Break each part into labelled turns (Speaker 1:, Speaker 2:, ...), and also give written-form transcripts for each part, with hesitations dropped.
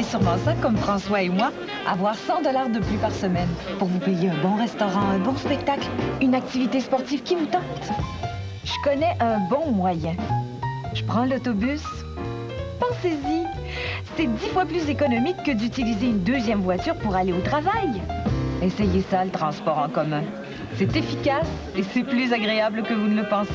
Speaker 1: sûrement ça, comme François et moi, avoir 100 $ de plus par semaine pour vous payer un bon restaurant, un bon spectacle, une activité sportive qui vous tente. Je connais un bon moyen. Je prends l'autobus. Pensez-y, c'est 10 fois plus économique que d'utiliser une deuxième voiture pour aller au travail. Essayez ça, le transport en commun. C'est efficace et c'est plus agréable que vous ne le pensez.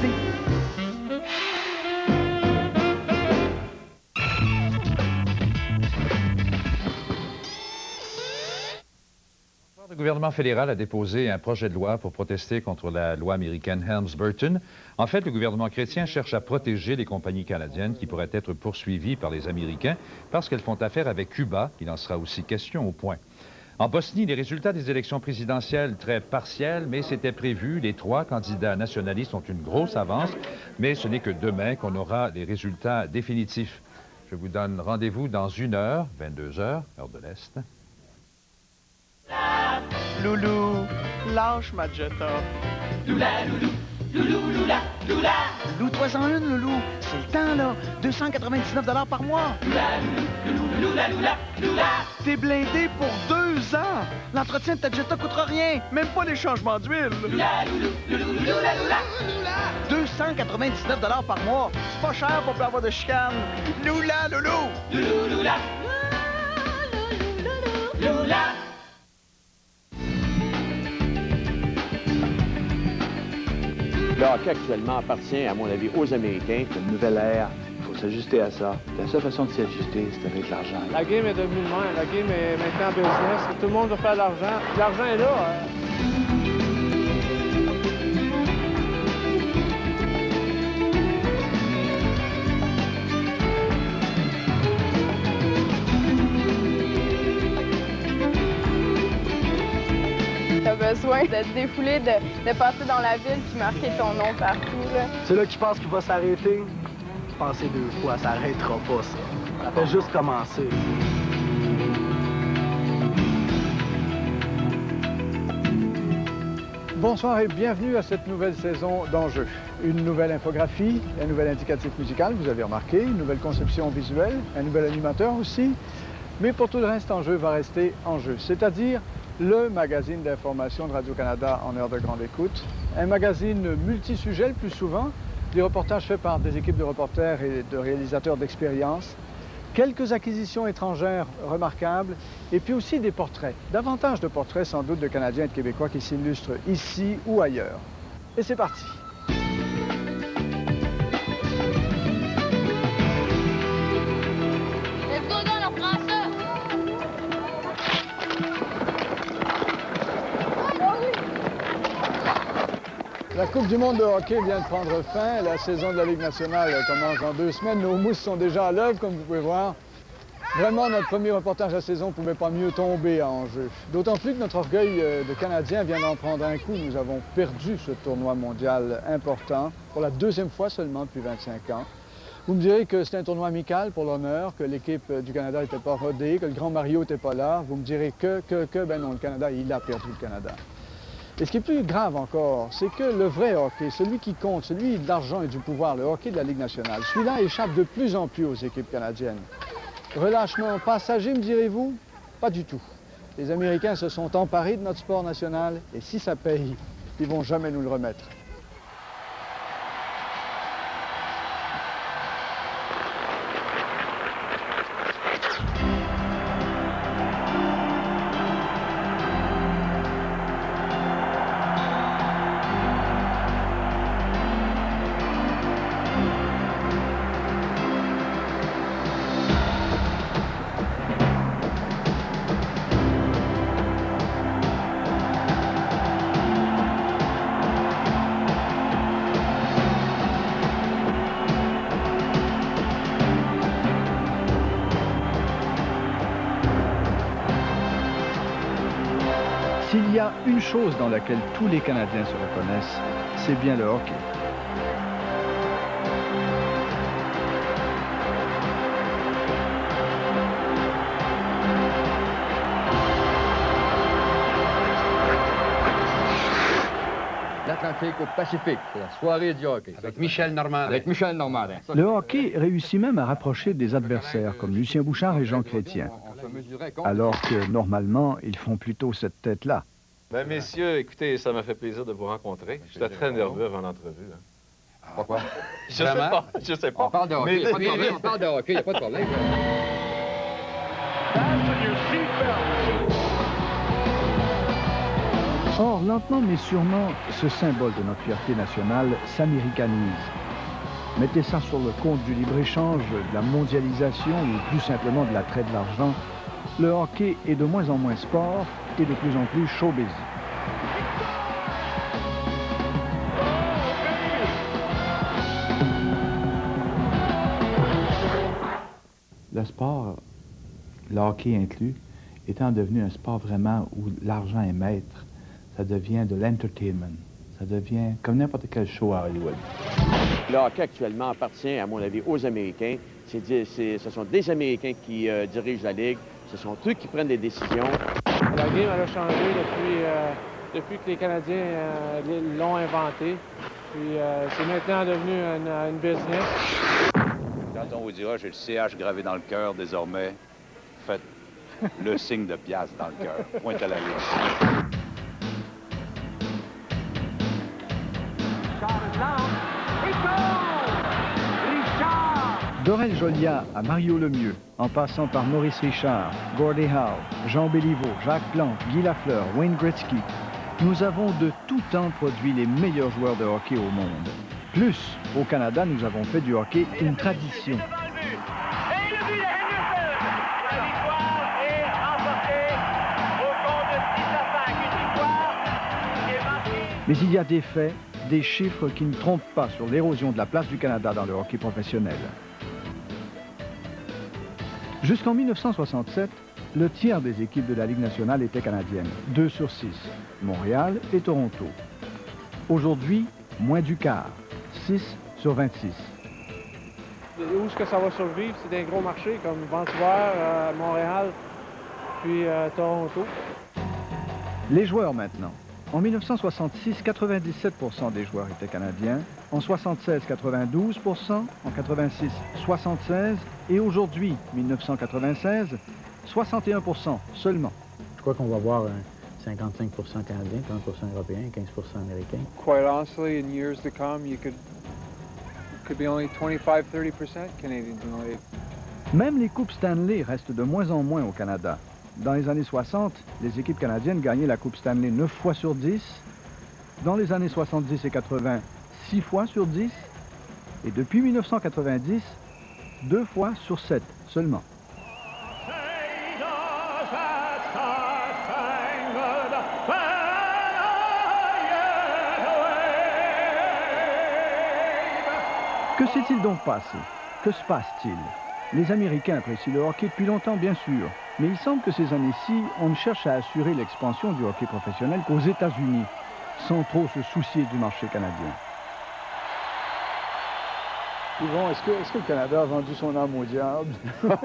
Speaker 2: Le gouvernement fédéral a déposé un projet de loi pour protester contre la loi américaine Helms-Burton. En fait, le gouvernement chrétien cherche à protéger les compagnies canadiennes qui pourraient être poursuivies par les Américains parce qu'elles font affaire avec Cuba. Il en sera aussi question au point. En Bosnie, les résultats des élections présidentielles très partiels, mais c'était prévu. Les 3 candidats nationalistes ont une grosse avance, mais ce n'est que demain qu'on aura les résultats définitifs. Je vous donne rendez-vous dans 1 heure, 22 heures, heure de l'Est.
Speaker 3: Loulou, lâche ma Jetta.
Speaker 4: Loula, loulou, loulou, loula, loula.
Speaker 3: Loue-toi-en une, Loulou. C'est le temps, là. 299 $ par mois.
Speaker 4: Loula, loulou, loulou, loula, loula, loula.
Speaker 3: T'es blindé pour 2 ans. L'entretien de ta Jetta coûtera rien. Même pas les changements d'huile.
Speaker 4: Loula, loulou, loulou, loula, loula.
Speaker 3: 299 $ par mois. C'est pas cher pour pas avoir de chicane. Loula, Loulou.
Speaker 4: Loulou, loula. Loula.
Speaker 5: Le hockey actuellement appartient, à mon avis, aux Américains.
Speaker 6: C'est une nouvelle ère. Il faut s'ajuster à ça. La seule façon de s'y ajuster, c'est avec l'argent.
Speaker 7: La game est devenue le même. La game est maintenant business. Tout le monde veut faire de l'argent. L'argent est là.
Speaker 8: T'as besoin de te défouler, de passer dans la ville puis marquer ton nom partout.
Speaker 6: C'est là que je pense qu'il va s'arrêter. Pensez 2 fois, ça n'arrêtera pas, ça. Ça fait juste commencer.
Speaker 9: Bonsoir et bienvenue à cette nouvelle saison d'Enjeux. Une nouvelle infographie, un nouvel indicatif musical, vous avez remarqué, une nouvelle conception visuelle, un nouvel animateur aussi. Mais pour tout le reste, Enjeux va rester Enjeux, c'est-à-dire le magazine d'information de Radio-Canada en heure de grande écoute. Un magazine multi-sujet le plus souvent, des reportages faits par des équipes de reporters et de réalisateurs d'expérience, quelques acquisitions étrangères remarquables, et puis aussi des portraits. Davantage de portraits sans doute de Canadiens et de Québécois qui s'illustrent ici ou ailleurs. Et c'est parti! La Coupe du monde de hockey vient de prendre fin. La saison de la Ligue nationale commence dans 2 semaines. Nos mousses sont déjà à l'œuvre, comme vous pouvez voir. Vraiment, notre premier reportage de la saison ne pouvait pas mieux tomber à Enjeu. D'autant plus que notre orgueil de Canadiens vient d'en prendre un coup. Nous avons perdu ce tournoi mondial important pour la 2e fois seulement depuis 25 ans. Vous me direz que c'est un tournoi amical pour l'honneur, que l'équipe du Canada n'était pas rodée, que le grand Mario n'était pas là. Vous me direz ben non, le Canada, il a perdu le Canada. Et ce qui est plus grave encore, c'est que le vrai hockey, celui qui compte, celui de l'argent et du pouvoir, le hockey de la Ligue nationale, celui-là échappe de plus en plus aux équipes canadiennes. Relâchement passager, me direz-vous? Pas du tout. Les Américains se sont emparés de notre sport national et si ça paye, ils vont jamais nous le remettre. S'il y a une chose dans laquelle tous les Canadiens se reconnaissent, c'est bien le hockey.
Speaker 10: L'Atlantique au Pacifique, c'est la soirée du hockey.
Speaker 11: Avec Michel Normandin.
Speaker 10: Avec Michel Normandin.
Speaker 9: Le hockey réussit même à rapprocher des adversaires comme Lucien Bouchard et Jean Chrétien. alors que normalement, ils font plutôt cette tête-là.
Speaker 11: Ben, messieurs, écoutez, ça m'a fait plaisir de vous rencontrer. J'étais très nerveux avant l'entrevue. Hein.
Speaker 10: Pourquoi?
Speaker 11: Je sais pas, je sais pas.
Speaker 10: On parle de hockey, il n'y a pas de problème. On parle de hockey, il n'y a pas de problème.
Speaker 9: Or, lentement mais sûrement, ce symbole de notre fierté nationale s'américanise. Mettez ça sur le compte du libre-échange, de la mondialisation ou plus simplement de l'attrait de l'argent, le hockey est de moins en moins sport et de plus en plus showbiz.
Speaker 12: Le sport, le hockey inclus, étant devenu un sport vraiment où l'argent est maître, ça devient de l'entertainment. Ça devient comme n'importe quel show à Hollywood.
Speaker 5: Le hockey actuellement appartient, à mon avis, aux Américains. Ce sont des Américains qui dirigent la Ligue. Ce sont eux qui prennent les décisions.
Speaker 7: La game, elle a changé depuis que les Canadiens l'ont inventé. Puis c'est maintenant devenu une business.
Speaker 13: Quand on vous dira, j'ai le CH gravé dans le cœur désormais, faites le signe de pièce dans le cœur. Pointe à la ligne.
Speaker 9: D'Aurel Joliat à Mario Lemieux, en passant par Maurice Richard, Gordie Howe, Jean Béliveau, Jacques Plante, Guy Lafleur, Wayne Gretzky, nous avons de tout temps produit les meilleurs joueurs de hockey au monde. Plus, au Canada, nous avons fait du hockey une tradition. Mais il y a des faits, des chiffres qui ne trompent pas sur l'érosion de la place du Canada dans le hockey professionnel. Jusqu'en 1967, le tiers des équipes de la Ligue nationale étaient canadiennes, 2 sur 6, Montréal et Toronto. Aujourd'hui, moins du quart, 6 sur 26.
Speaker 7: Où est-ce que ça va survivre? C'est des gros marchés comme Vancouver, Montréal, puis Toronto.
Speaker 9: Les joueurs maintenant. En 1966, 97% des joueurs étaient canadiens. En 76, 92%. En 86, 76%. Et aujourd'hui, 1996, 61% seulement.
Speaker 14: Je crois qu'on va voir un 55% canadien, 30% européen, 15% américain.
Speaker 7: Quite honestly, in years to come, you could be only 25-30% Canadians in the league.
Speaker 9: Même les Coupes Stanley restent de moins en moins au Canada. Dans les années 60, les équipes canadiennes gagnaient la Coupe Stanley 9 fois sur 10. Dans les années 70 et 80, 6 fois sur 10. Et depuis 1990, 2 fois sur 7 seulement. Que s'est-il donc passé? Que se passe-t-il? Les Américains apprécient le hockey depuis longtemps, bien sûr. Mais il semble que ces années-ci, on ne cherche à assurer l'expansion du hockey professionnel qu'aux États-Unis, sans trop se soucier du marché canadien.
Speaker 15: Yvon, est-ce que le Canada a vendu son âme au diable?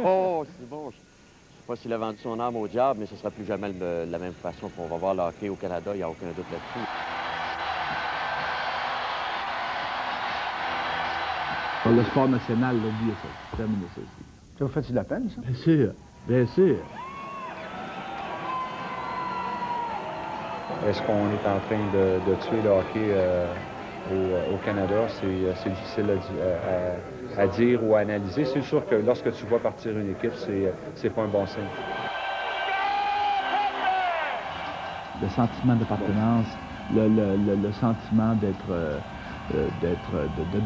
Speaker 5: Oh, c'est bon. Je ne sais pas s'il a vendu son âme au diable, mais ce ne sera plus jamais de la même façon qu'on va voir le hockey au Canada. Il n'y a aucun doute là-dessus.
Speaker 12: Le sport national, l'oublie ça. Terminé ça aussi.
Speaker 9: Ça vous fait de la peine, ça?
Speaker 12: Bien sûr, bien sûr.
Speaker 16: Est-ce qu'on est en train de tuer le hockey au Canada? C'est difficile à dire ou à analyser. C'est sûr que lorsque tu vois partir une équipe, c'est pas un bon signe.
Speaker 12: Le sentiment d'appartenance, le sentiment de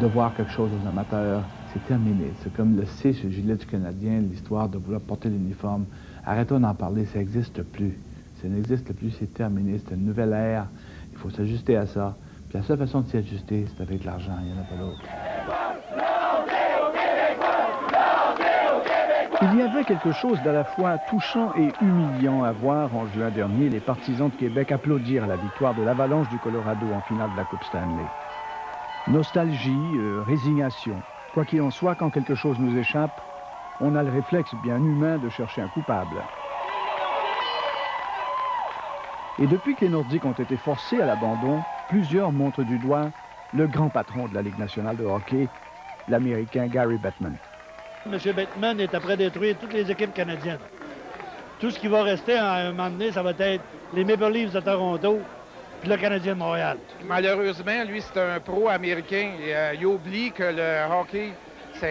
Speaker 12: voir quelque chose aux amateurs, c'est terminé. C'est comme le C sur le gilet du Canadien, l'histoire de vouloir porter l'uniforme. Arrêtons d'en parler, ça n'existe plus. Ça n'existe plus, c'est terminé, c'est une nouvelle ère. Il faut s'ajuster à ça. Puis la seule façon de s'y ajuster, c'est avec l'argent, il n'y en a pas d'autre.
Speaker 9: Il y avait quelque chose d'à la fois touchant et humiliant à voir en juin dernier les partisans de Québec applaudir à la victoire de l'Avalanche du Colorado en finale de la Coupe Stanley. Nostalgie, résignation. Quoi qu'il en soit, quand quelque chose nous échappe, on a le réflexe bien humain de chercher un coupable. Et depuis que les Nordiques ont été forcés à l'abandon, plusieurs montrent du doigt le grand patron de la Ligue nationale de hockey, l'Américain Gary Bettman.
Speaker 17: M. Bettman est après détruire toutes les équipes canadiennes. Tout ce qui va rester à un moment donné, ça va être les Maple Leafs de Toronto puis le Canadien de Montréal.
Speaker 18: Malheureusement, lui, c'est un pro américain. Il oublie que le hockey, ça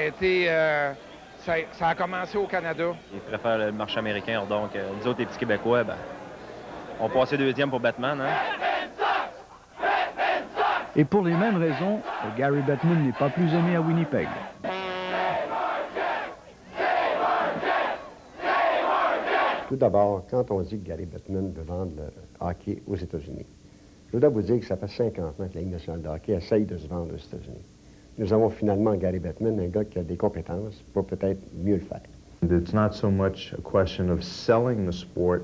Speaker 18: a commencé au Canada.
Speaker 19: Il préfère le marché américain. Donc, nous autres, les petits Québécois, on passait deuxième pour Batman. Hein?
Speaker 20: Et pour les mêmes raisons, Gary Bettman n'est pas plus aimé à Winnipeg.
Speaker 21: Tout d'abord, quand on dit que Gary Bettman veut vendre le hockey aux États-Unis, je dois vous dire que ça fait 50 ans que la Ligue nationale de hockey essaye de se vendre aux États-Unis. Nous avons finalement Gary Bettman, un gars qui a des compétences pour peut-être mieux le faire.
Speaker 22: It's not so much a question of selling the sport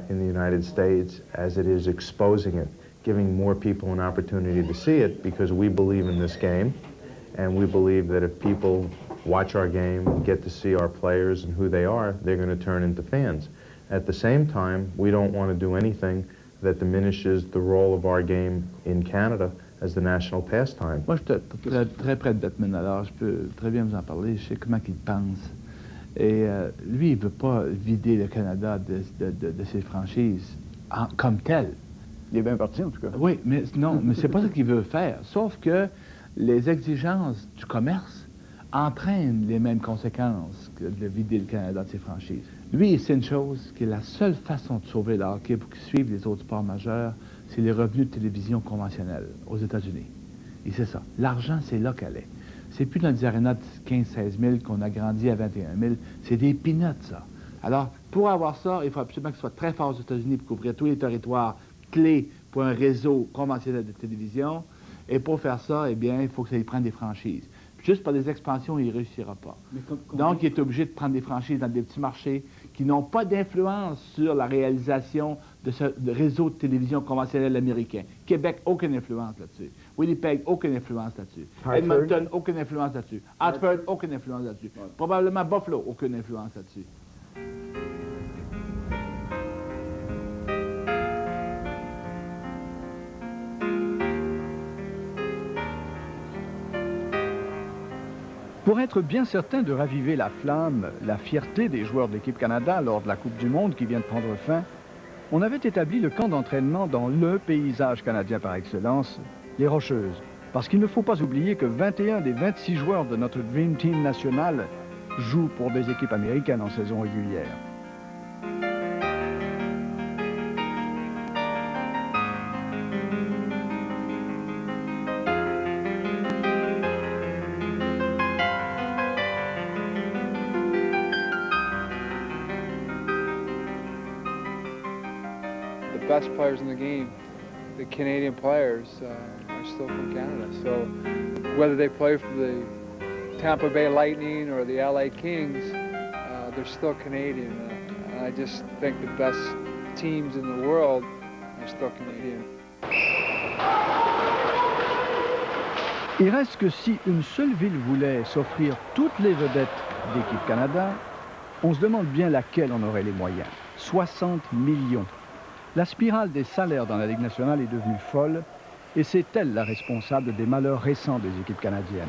Speaker 22: in the United States as it is exposing it, giving more people an opportunity to see it, because we believe in this game, and we believe that if people watch our game, get to see our players and who they are, they're going to turn into fans. At the same time, we don't want to do anything that diminishes the role of our game in Canada as the national pastime.
Speaker 12: Moi, je suis très près de Bettman, alors je peux très bien vous en parler. Je sais comment il pense. Et lui, il ne veut pas vider le Canada de ses franchises comme tel.
Speaker 15: Il est bien parti, en tout cas.
Speaker 12: Oui, mais non, mais c'est pas ça qu'il veut faire. Sauf que les exigences du commerce entraînent les mêmes conséquences que de vider le Canada de ses franchises. Lui, il sait une chose, qui est la seule façon de sauver le hockey pour qu'il suive les autres sports majeurs, c'est les revenus de télévision conventionnels aux États-Unis. Et c'est ça. L'argent, c'est là qu'elle est. C'est plus dans des arénas de 15-16 000 qu'on a grandi à 21 000. C'est des peanuts, ça. Alors, pour avoir ça, il faut absolument que ce soit très fort aux États-Unis pour couvrir tous les territoires clés pour un réseau conventionnel de télévision. Et pour faire ça, eh bien, il faut que ça y prenne des franchises. Puis juste par des expansions, il ne réussira pas. Donc, il est obligé de prendre des franchises dans des petits marchés qui n'ont pas d'influence sur la réalisation de ce réseau de télévision conventionnel américain. Québec, aucune influence là-dessus. Winnipeg, aucune influence là-dessus. Edmonton, aucune influence là-dessus. Hartford, aucune influence là-dessus. Probablement Buffalo, aucune influence là-dessus.
Speaker 20: Pour être bien certain de raviver la flamme, la fierté des joueurs de l'équipe Canada lors de la Coupe du Monde qui vient de prendre fin, on avait établi le camp d'entraînement dans le paysage canadien par excellence, les Rocheuses. Parce qu'il ne faut pas oublier que 21 des 26 joueurs de notre Dream Team national jouent pour des équipes américaines en saison régulière.
Speaker 15: The best players in the game, the Canadian players, are still from Canada. So whether they play for the Tampa Bay Lightning or the LA Kings, they're still Canadian. I just think the best teams in the world are still Canadian.
Speaker 20: Il reste que si une seule ville voulait s'offrir toutes les vedettes d'équipe Canada, on se demande bien laquelle en aurait les moyens. 60 millions. La spirale des salaires dans la Ligue nationale est devenue folle et c'est elle la responsable des malheurs récents des équipes canadiennes.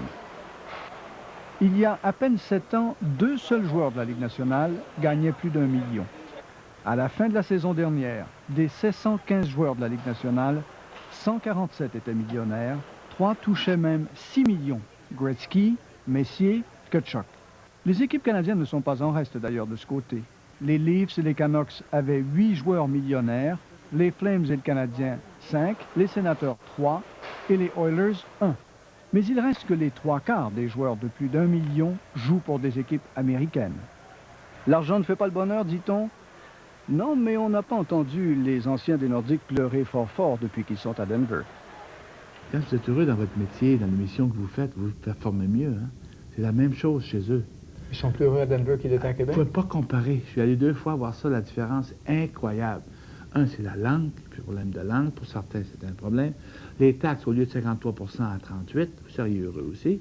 Speaker 20: Il y a à peine 7 ans, 2 seuls joueurs de la Ligue nationale gagnaient plus d'1 million. À la fin de la saison dernière, des 715 joueurs de la Ligue nationale, 147 étaient millionnaires, 3 touchaient même 6 millions. Gretzky, Messier, Tkachuk. Les équipes canadiennes ne sont pas en reste d'ailleurs de ce côté. Les Leafs et les Canucks avaient 8 joueurs millionnaires, les Flames et le Canadien 5, les Sénateurs 3 et les Oilers 1. Mais il reste que les 3/4 des joueurs de plus d'1 million jouent pour des équipes américaines. L'argent ne fait pas le bonheur, dit-on? Non, mais on n'a pas entendu les anciens des Nordiques pleurer fort fort depuis qu'ils sont à Denver.
Speaker 12: Quand vous êtes heureux dans votre métier, dans l'émission que vous faites, vous performez mieux. Hein? C'est la même chose chez eux.
Speaker 15: Ils sont plus heureux à Denver qu'il était à Québec?
Speaker 12: Vous ne pouvez pas comparer. Je suis allé 2 fois voir ça, la différence incroyable. Un, c'est la langue, le problème de langue. Pour certains, c'est un problème. Les taxes, au lieu de 53 à 38 vous seriez heureux aussi.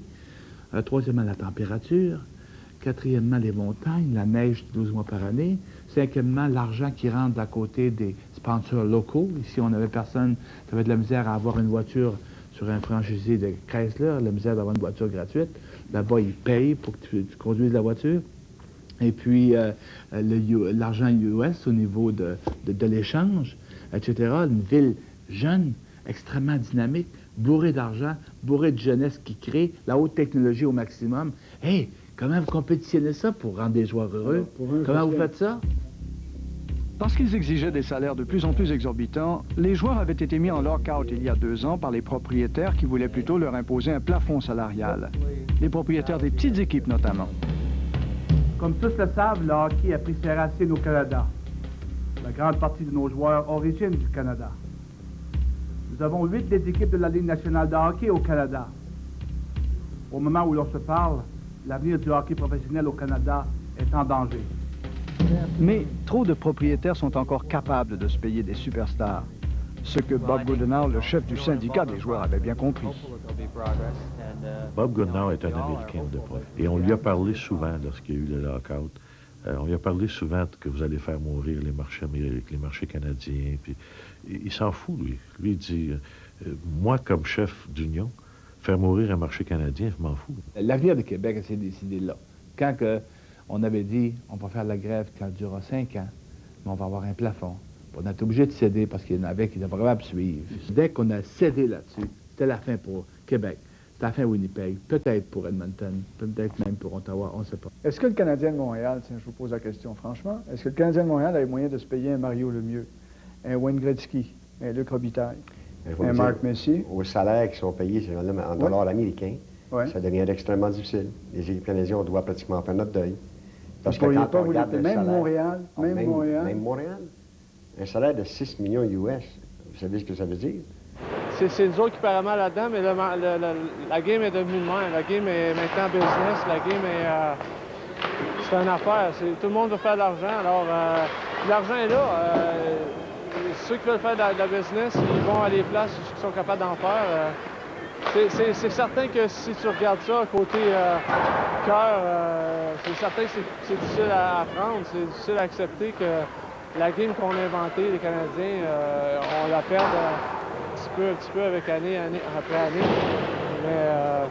Speaker 12: Troisièmement, la température. Quatrièmement, les montagnes, la neige 12 mois par année. Cinquièmement, l'argent qui rentre à côté des sponsors locaux. Ici, on n'avait personne, ça avait de la misère à avoir une voiture sur un franchisé de Chrysler, la misère d'avoir une voiture gratuite. Là-bas, ils payent pour que tu conduises la voiture. et puis l'argent US au niveau de l'échange, etc. Une ville jeune, extrêmement dynamique, bourrée d'argent, bourrée de jeunesse qui crée, la haute technologie au maximum. Hey, comment vous compétitionnez ça pour rendre des joueurs heureux? Comment vous faites ça?
Speaker 20: Parce qu'ils exigeaient des salaires de plus en plus exorbitants, les joueurs avaient été mis en lock-out il y a 2 ans par les propriétaires qui voulaient plutôt leur imposer un plafond salarial. Les propriétaires des petites équipes notamment.
Speaker 12: Comme tous le savent, le hockey a pris ses racines au Canada. La grande partie de nos joueurs originent du Canada. Nous avons 8 des équipes de la Ligue nationale de hockey au Canada. Au moment où l'on se parle, l'avenir du hockey professionnel au Canada est en danger.
Speaker 20: Mais trop de propriétaires sont encore capables de se payer des superstars. Ce que Bob Goodenow, le chef du syndicat des joueurs, avait bien compris.
Speaker 1: Bob Goodenow est un Américain de poids. Et on lui a parlé souvent lorsqu'il y a eu le lockout. On lui a parlé souvent que vous allez faire mourir les marchés américains, les marchés canadiens. Puis, il s'en fout, lui. Lui, il dit, moi, comme chef d'union, faire mourir un marché canadien, je m'en fous.
Speaker 12: L'avenir du Québec s'est décidé là. Quand on avait dit, on va faire la grève qui durera 5 ans, mais on va avoir un plafond. On a été obligé de céder parce qu'il y en avait qui n'étaient pas capables de suivre. Dès qu'on a cédé là-dessus, c'était la fin pour Québec. C'était la fin Winnipeg, peut-être pour Edmonton, peut-être même pour Ottawa, on ne sait pas.
Speaker 9: Est-ce que le Canadien de Montréal, tiens, je vous pose la question franchement, est-ce que le Canadien de Montréal a les moyens de se payer un Mario Lemieux, un Wayne Gretzky, un Luc Robitaille, un Mark Messier?
Speaker 21: Aux salaires qui sont payés en dollars américains, ça devient extrêmement difficile. Les équipes canadiennes, on doit pratiquement faire notre deuil. Parce que quand on regarde le salaire, même Montréal, un salaire de 6 millions US, vous savez ce que ça veut dire?
Speaker 7: C'est nous autres qui paient mal là-dedans, mais la game est devenue de même. La game est maintenant business, la game est... c'est une affaire. Tout le monde veut faire de l'argent, alors l'argent est là. Ceux qui veulent faire de la business, ils vont à des places où ils sont capables d'en faire. C'est certain que si tu regardes ça côté cœur, c'est certain que c'est difficile à prendre, c'est difficile à accepter que la game qu'on a inventée, les Canadiens, on la perd un petit peu avec année après année. Mais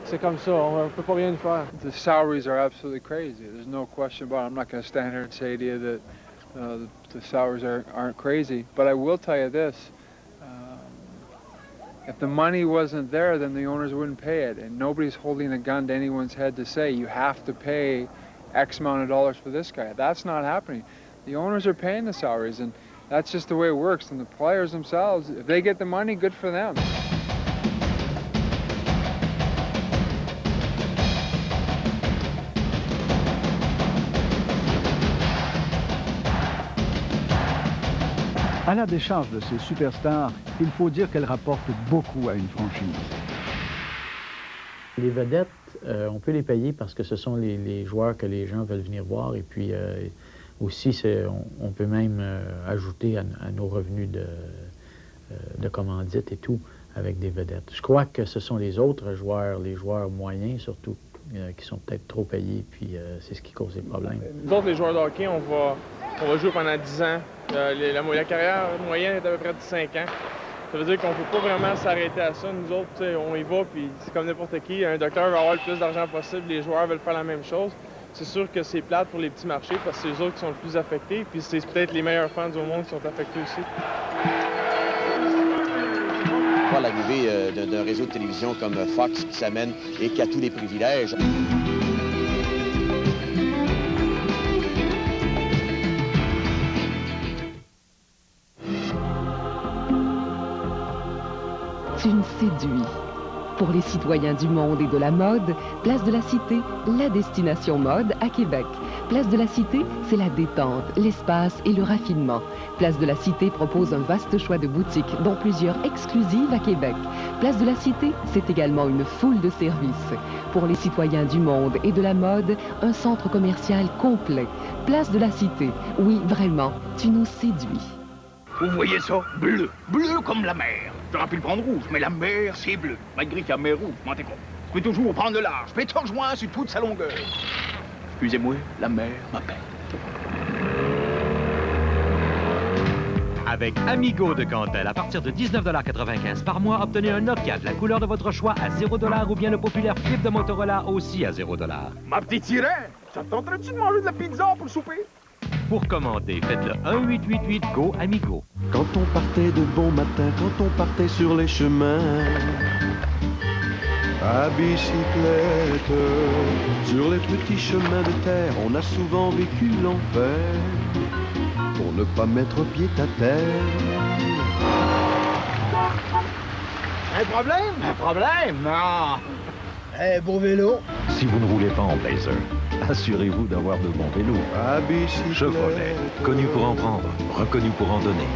Speaker 7: c'est comme ça, on ne peut pas rien y faire.
Speaker 15: The salaries are absolutely crazy. There's no question about it. I'm not going to stand here and say to you that the salaries aren't crazy. But I will tell you this. If the money wasn't there, then the owners wouldn't pay it. And nobody's holding a gun to anyone's head to say, you have to pay X amount of dollars for this guy. That's not happening. The owners are paying the salaries, and that's just the way it works. And the players themselves, if they get the money, good for them.
Speaker 20: À la décharge de ces superstars, il faut dire qu'elles rapportent beaucoup à une franchise.
Speaker 14: Les vedettes, on peut les payer parce que ce sont les joueurs que les gens veulent venir voir. Et puis aussi, on peut même ajouter à nos revenus de commandite et tout avec des vedettes. Je crois que ce sont les autres joueurs, les joueurs moyens surtout, qui sont peut-être trop payés, puis c'est ce qui cause les problèmes.
Speaker 7: Nous autres, les joueurs de hockey, on va jouer pendant 10 ans. La carrière moyenne est à peu près de 5 ans. Ça veut dire qu'on ne peut pas vraiment s'arrêter à ça. Nous autres, on y va, puis c'est comme n'importe qui. Un docteur veut avoir le plus d'argent possible, les joueurs veulent faire la même chose. C'est sûr que c'est plate pour les petits marchés parce que c'est eux autres qui sont le plus affectés, puis c'est peut-être les meilleurs fans au monde qui sont affectés aussi.
Speaker 5: Voir l'arrivée d'un réseau de télévision comme Fox qui s'amène et qui a tous les privilèges.
Speaker 2: Tu me séduis. Pour les citoyens du monde et de la mode, Place de la Cité, la destination mode à Québec. Place de la Cité, c'est la détente, l'espace et le raffinement. Place de la Cité propose un vaste choix de boutiques, dont plusieurs exclusives à Québec. Place de la Cité, c'est également une foule de services. Pour les citoyens du monde et de la mode, un centre commercial complet. Place de la Cité, oui, vraiment, tu nous séduis.
Speaker 23: Vous voyez ça? Bleu. Bleu comme la mer. J'aurais pu le prendre rouge, mais la mer, c'est bleu. Malgré qu'il y a mer rouge, moi, t'es con. Je peux toujours prendre le large. Je peux te rejoindre sur toute sa longueur. Excusez-moi, la mer m'appelle.
Speaker 24: Avec Amigo de Cantel, à partir de 19,95 $ par mois, obtenez un Nokia de la couleur de votre choix à 0 $ ou bien le populaire Flip de Motorola aussi à 0 $.
Speaker 23: Ma petite sirène, Ça te tenterait-tu de manger de la pizza pour le souper?
Speaker 24: Pour commander, faites le 1-888-GO-AMIGO.
Speaker 3: Quand on partait de bon matin, quand on partait sur les chemins, à bicyclette, sur les petits chemins de terre, on a souvent vécu l'enfer, pour ne pas mettre pied à terre.
Speaker 23: Un problème? Un problème? Non!
Speaker 3: Beau vélo.
Speaker 1: Si vous ne roulez pas en Blazer, assurez-vous d'avoir de bons vélos. Chevrolet, connu pour en prendre, reconnu pour en donner.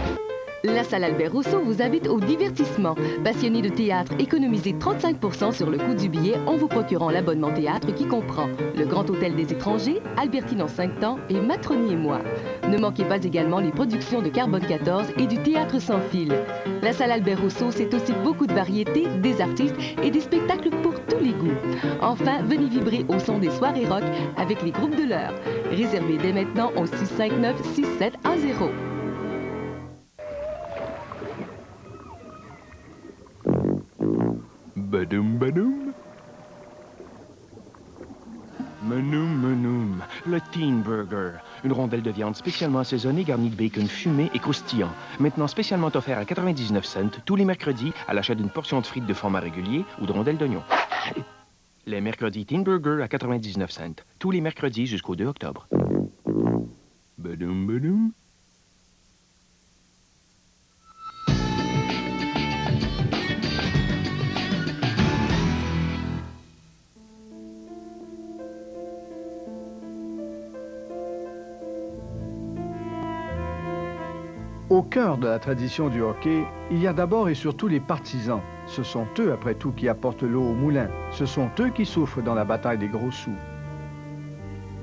Speaker 2: La salle Albert Rousseau vous invite au divertissement. Passionné de théâtre, économisez 35% sur le coût du billet en vous procurant l'abonnement théâtre qui comprend le Grand Hôtel des Étrangers, Albertine en 5 temps et Matrony et moi. Ne manquez pas également les productions de Carbone 14 et du Théâtre sans fil. La salle Albert Rousseau, c'est aussi beaucoup de variétés, des artistes et des spectacles pour tous les goûts. Enfin, venez vibrer au son des soirées rock avec les groupes de l'heure. Réservez dès maintenant au 659-6710.
Speaker 23: Badoum, badoum. Menoum, menoum. Le Teen Burger. Une rondelle de viande spécialement assaisonnée, garnie de bacon fumé et croustillant. Maintenant spécialement offert à 99 cents tous les mercredis à l'achat d'une portion de frites de format régulier ou de rondelles d'oignon. Les mercredis Teen Burger à 99 cents. Tous les mercredis jusqu'au 2 octobre. Badoum, badoum.
Speaker 20: Au cœur de la tradition du hockey, il y a d'abord et surtout les partisans. Ce sont eux, après tout, qui apportent l'eau au moulin. Ce sont eux qui souffrent dans la bataille des gros sous.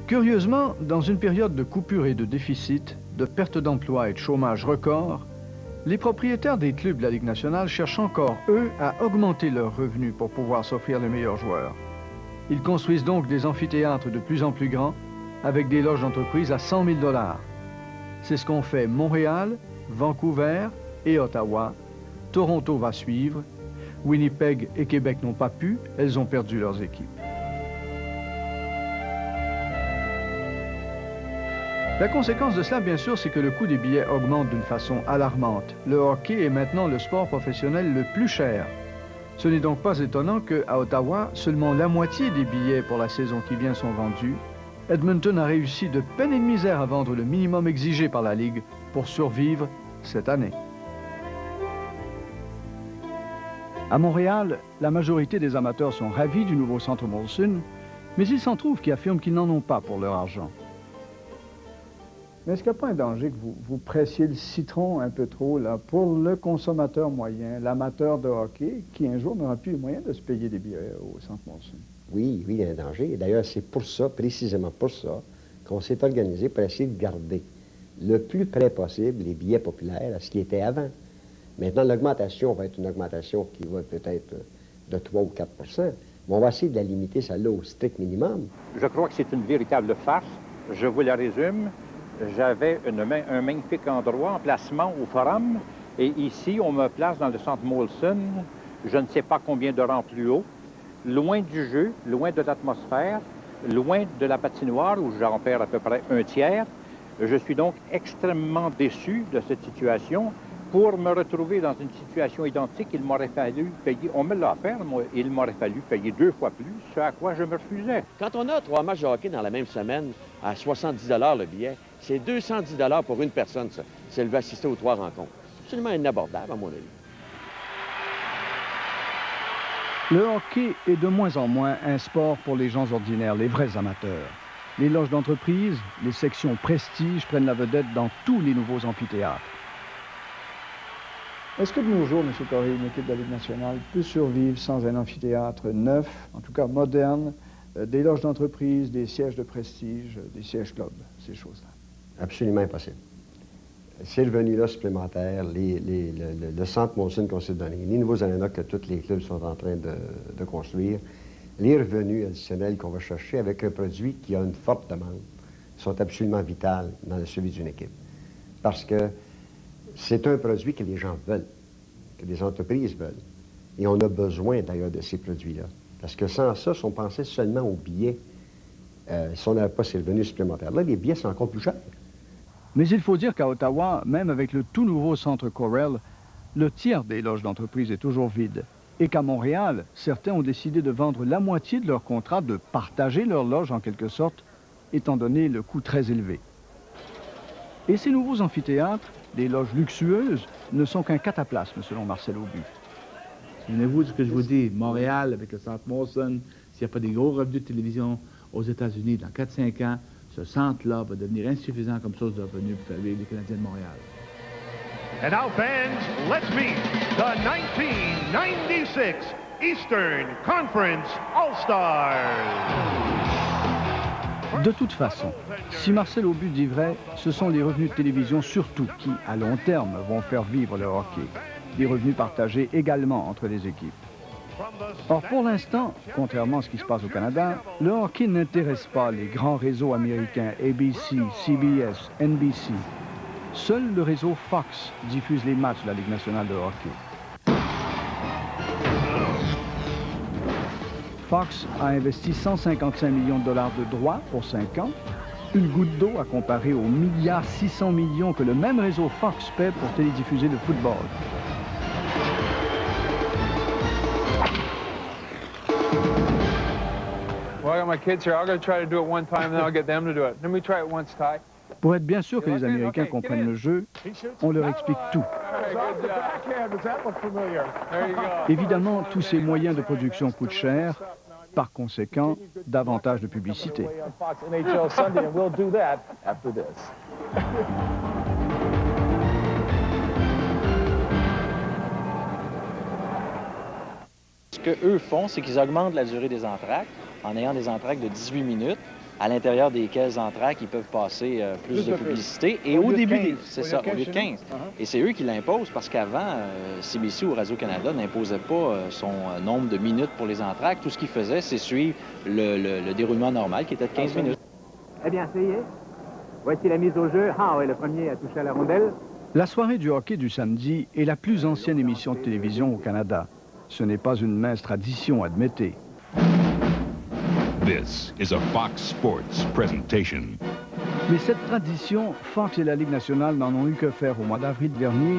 Speaker 20: Curieusement, dans une période de coupure et de déficit, de perte d'emploi et de chômage record, les propriétaires des clubs de la Ligue nationale cherchent encore, eux, à augmenter leurs revenus pour pouvoir s'offrir les meilleurs joueurs. Ils construisent donc des amphithéâtres de plus en plus grands, avec des loges d'entreprise à 100 000 $. C'est ce qu'ont fait Montréal, Vancouver et Ottawa. Toronto va suivre. Winnipeg et Québec n'ont pas pu, elles ont perdu leurs équipes. La conséquence de cela, bien sûr, c'est que le coût des billets augmente d'une façon alarmante. Le hockey est maintenant le sport professionnel le plus cher. Ce n'est donc pas étonnant qu'à Ottawa, seulement la moitié des billets pour la saison qui vient sont vendus. Edmonton a réussi de peine et de misère à vendre le minimum exigé par la Ligue pour survivre cette année. À Montréal, la majorité des amateurs sont ravis du nouveau centre Molson, mais il s'en trouve qui affirment qu'ils n'en ont pas pour leur argent. Mais est-ce qu'il n'y a pas un danger que vous pressiez le citron un peu trop là, pour le consommateur moyen, l'amateur de hockey, qui un jour n'aura plus les moyens de se payer des billets au centre Molson?
Speaker 21: Oui, il y a un danger. D'ailleurs, c'est pour ça, précisément pour ça, qu'on s'est organisé pour essayer de garder le plus près possible les billets populaires à ce qui était avant. Maintenant, l'augmentation va être une augmentation qui va peut-être de 3 ou 4 %, mais on va essayer de la limiter, celle-là, au strict minimum.
Speaker 4: Je crois que c'est une véritable farce. Je vous la résume. J'avais un magnifique endroit, emplacement au Forum, et ici, on me place dans le centre Molson, je ne sais pas combien de rangs plus haut, loin du jeu, loin de l'atmosphère, loin de la patinoire où j'en perds à peu près un tiers. Je suis donc extrêmement déçu de cette situation. Pour me retrouver dans une situation identique, il m'aurait fallu payer, on me l'a offert, moi, il m'aurait fallu payer 2 fois plus, ce à quoi je me refusais.
Speaker 5: Quand on a 3 matchs de hockey dans la même semaine, à 70 $ le billet, c'est 210 $ pour une personne, ça, si elle veut assister aux 3 rencontres. C'est absolument inabordable, à mon avis.
Speaker 20: Le hockey est de moins en moins un sport pour les gens ordinaires, les vrais amateurs. Les loges d'entreprise, les sections prestige prennent la vedette dans tous les nouveaux amphithéâtres. Est-ce que de nos jours, M. Corré, une équipe de la Ligue nationale peut survivre sans un amphithéâtre neuf, en tout cas moderne, des loges d'entreprise, des sièges de prestige, des sièges clubs, ces choses-là?
Speaker 21: Absolument impossible. Ces revenus-là supplémentaires, le centre Molson qu'on s'est donné, les nouveaux arénas que tous les clubs sont en train de construire, les revenus additionnels qu'on va chercher avec un produit qui a une forte demande, sont absolument vitales dans le suivi d'une équipe. Parce que c'est un produit que les gens veulent, que les entreprises veulent. Et on a besoin d'ailleurs de ces produits-là. Parce que sans ça, si on pensait seulement aux billets, si on n'avait pas ces revenus supplémentaires. Là, les billets sont encore plus chers.
Speaker 20: Mais il faut dire qu'à Ottawa, même avec le tout nouveau centre Corel, le tiers des loges d'entreprise est toujours vide. Et qu'à Montréal, certains ont décidé de vendre la moitié de leur contrat, de partager leur loge en quelque sorte, étant donné le coût très élevé. Et ces nouveaux amphithéâtres, des loges luxueuses, ne sont qu'un cataplasme selon Marcel Aubu.
Speaker 12: Souvenez-vous de ce que je vous dis, Montréal avec le centre Molson, s'il n'y a pas des gros revenus de télévision aux États-Unis dans 4-5 ans, ce centre-là va devenir insuffisant comme source de revenus pour faire vivre les Canadiens de Montréal.
Speaker 6: And now, fans, let's meet the 1996 Eastern Conference All-Stars.
Speaker 20: De toute façon, si Marcel Aubu dit vrai, ce sont les revenus de télévision surtout qui, à long terme, vont faire vivre le hockey. Des revenus partagés également entre les équipes. Or, pour l'instant, contrairement à ce qui se passe au Canada, le hockey n'intéresse pas les grands réseaux américains ABC, CBS, NBC. Seul le réseau Fox diffuse les matchs de la Ligue nationale de hockey. Fox a investi 155 millions de dollars de droits pour 5 ans, une goutte d'eau à comparer aux milliards 600 millions que le même réseau Fox paie pour télédiffuser le football.
Speaker 15: Well, I got my kids here. I'm going to try to do it one time, then I'll get them to do it. Let me try it once, Ty.
Speaker 20: Pour être bien sûr que les Américains comprennent le jeu, on leur explique tout. Évidemment, tous ces moyens de production coûtent cher. Par conséquent, davantage de publicité.
Speaker 8: Ce qu'eux font, c'est qu'ils augmentent la durée des entractes en ayant des entractes de 18 minutes, à l'intérieur desquels entractes, ils peuvent passer plus de publicité. Et au début, c'est ça, au lieu de 15. Et c'est eux qui l'imposent parce qu'avant, CBC ou Radio-Canada n'imposait pas son nombre de minutes pour les entractes. Tout ce qu'ils faisaient, c'est suivre le déroulement normal qui était de 15 minutes.
Speaker 10: Eh bien, ça y est. Voici la mise au jeu. Howe est le premier à toucher à la rondelle.
Speaker 20: La soirée du hockey du samedi est la plus ancienne émission de télévision au Canada. Ce n'est pas une mince tradition, admettez.
Speaker 11: This is a Fox Sports presentation.
Speaker 20: Mais cette tradition, Fox et la Ligue nationale n'en ont eu que faire au mois d'avril dernier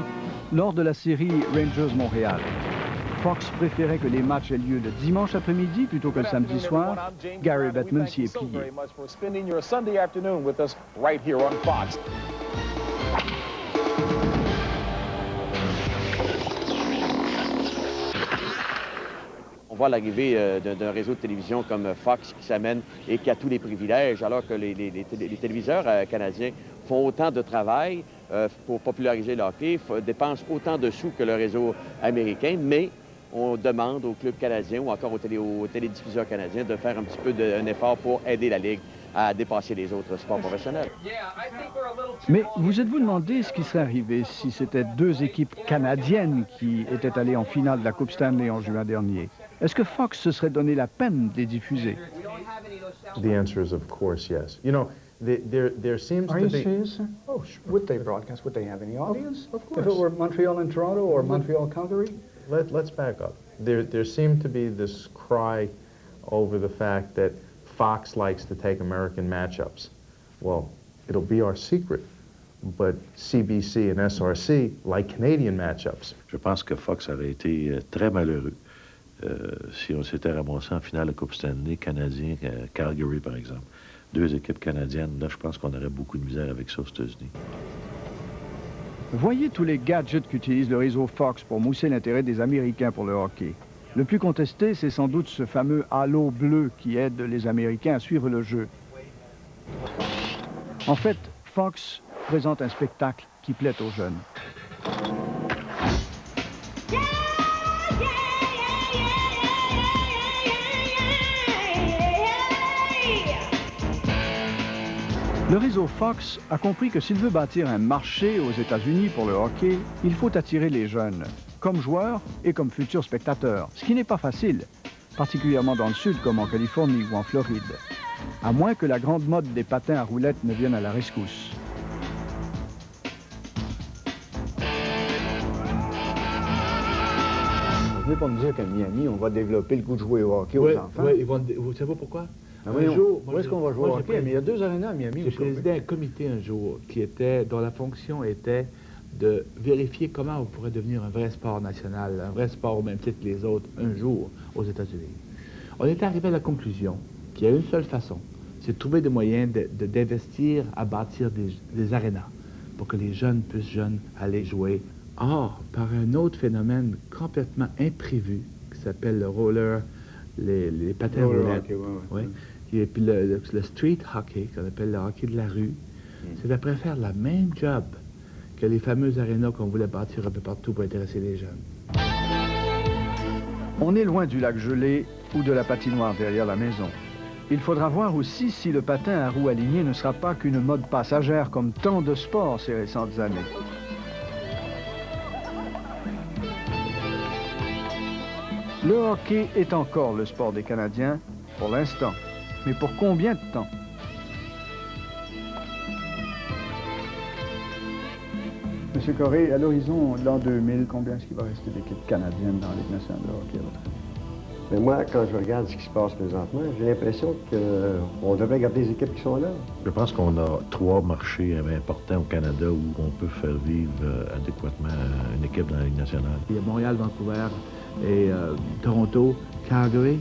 Speaker 20: lors de la série Rangers-Montréal. Fox préférait que les matchs aient lieu le dimanche après-midi plutôt que le samedi soir. Gary Bettman s'y est plié.
Speaker 5: On voit l'arrivée d'un réseau de télévision comme Fox qui s'amène et qui a tous les privilèges, alors que les téléviseurs canadiens font autant de travail pour populariser le hockey, dépensent autant de sous que le réseau américain, mais on demande aux clubs canadiens ou encore aux télédiffuseurs canadiens de faire un petit peu d'un effort pour aider la Ligue à dépasser les autres sports professionnels.
Speaker 20: Mais vous êtes-vous demandé ce qui serait arrivé si c'était deux équipes canadiennes qui étaient allées en finale de la Coupe Stanley en juin dernier? Est-ce que Fox se serait donné la peine de les diffuser?
Speaker 22: The answer is of course yes. You know, there seems to be...
Speaker 9: Are you serious, sir? Oh, sure. Would they broadcast? Would they have any audience? Of course. If it were Montreal and Toronto or Montreal, Calgary?
Speaker 22: Let's back up. There seemed to be this cry over the fact that Fox likes to take American matchups. Well, it'll be our secret, but CBC and SRC like Canadian matchups.
Speaker 1: Je pense que Fox aurait été très malheureux si on s'était ramassé en finale de Coupe Stanley canadien, Calgary par exemple. Deux équipes canadiennes, là je pense qu'on aurait beaucoup de misère avec ça aux États-Unis.
Speaker 20: Voyez tous les gadgets qu'utilise le réseau Fox pour mousser l'intérêt des Américains pour le hockey. Le plus contesté, c'est sans doute ce fameux halo bleu qui aide les Américains à suivre le jeu. En fait, Fox présente un spectacle qui plaît aux jeunes. Le réseau Fox a compris que s'il veut bâtir un marché aux États-Unis pour le hockey, il faut attirer les jeunes, comme joueurs et comme futurs spectateurs, ce qui n'est pas facile, particulièrement dans le sud comme en Californie ou en Floride, à moins que la grande mode des patins à roulettes ne vienne à la rescousse.
Speaker 9: Vous venez pour me dire qu'à Miami, on va développer le goût de jouer au hockey aux enfants?
Speaker 12: Oui, vous savez pourquoi?
Speaker 20: Un jour, où est-ce qu'on va jouer au hockey? Mais il y a 2 arénas à Miami.
Speaker 12: J'ai présidé un comité un jour dont la fonction était de vérifier comment on pourrait devenir un vrai sport national, un vrai sport au même titre que les autres, un jour, aux États-Unis. On est arrivé à la conclusion qu'il y a une seule façon, c'est de trouver des moyens d'investir à bâtir des arénas pour que les jeunes puissent aller jouer. Or, par un autre phénomène complètement imprévu qui s'appelle le roller, les patins roulants, et puis le street hockey, qu'on appelle le hockey de la rue, c'est d'après faire la même job que les fameuses arénas qu'on voulait bâtir un peu partout pour intéresser les jeunes.
Speaker 20: On est loin du lac gelé ou de la patinoire derrière la maison. Il faudra voir aussi si le patin à roues alignées ne sera pas qu'une mode passagère comme tant de sports ces récentes années. Le hockey est encore le sport des Canadiens, pour l'instant. Mais pour combien de temps? Monsieur Corré, à l'horizon de l'an 2000, combien est-ce qu'il va rester d'équipes canadiennes dans la Ligue nationale de hockey?
Speaker 21: Mais moi, quand je regarde ce qui se passe présentement, j'ai l'impression qu'on devrait garder les équipes qui sont là.
Speaker 1: Je pense qu'on a 3 marchés importants au Canada où on peut faire vivre adéquatement une équipe dans la Ligue nationale.
Speaker 12: Il y a Montréal, Vancouver et Toronto. Calgary,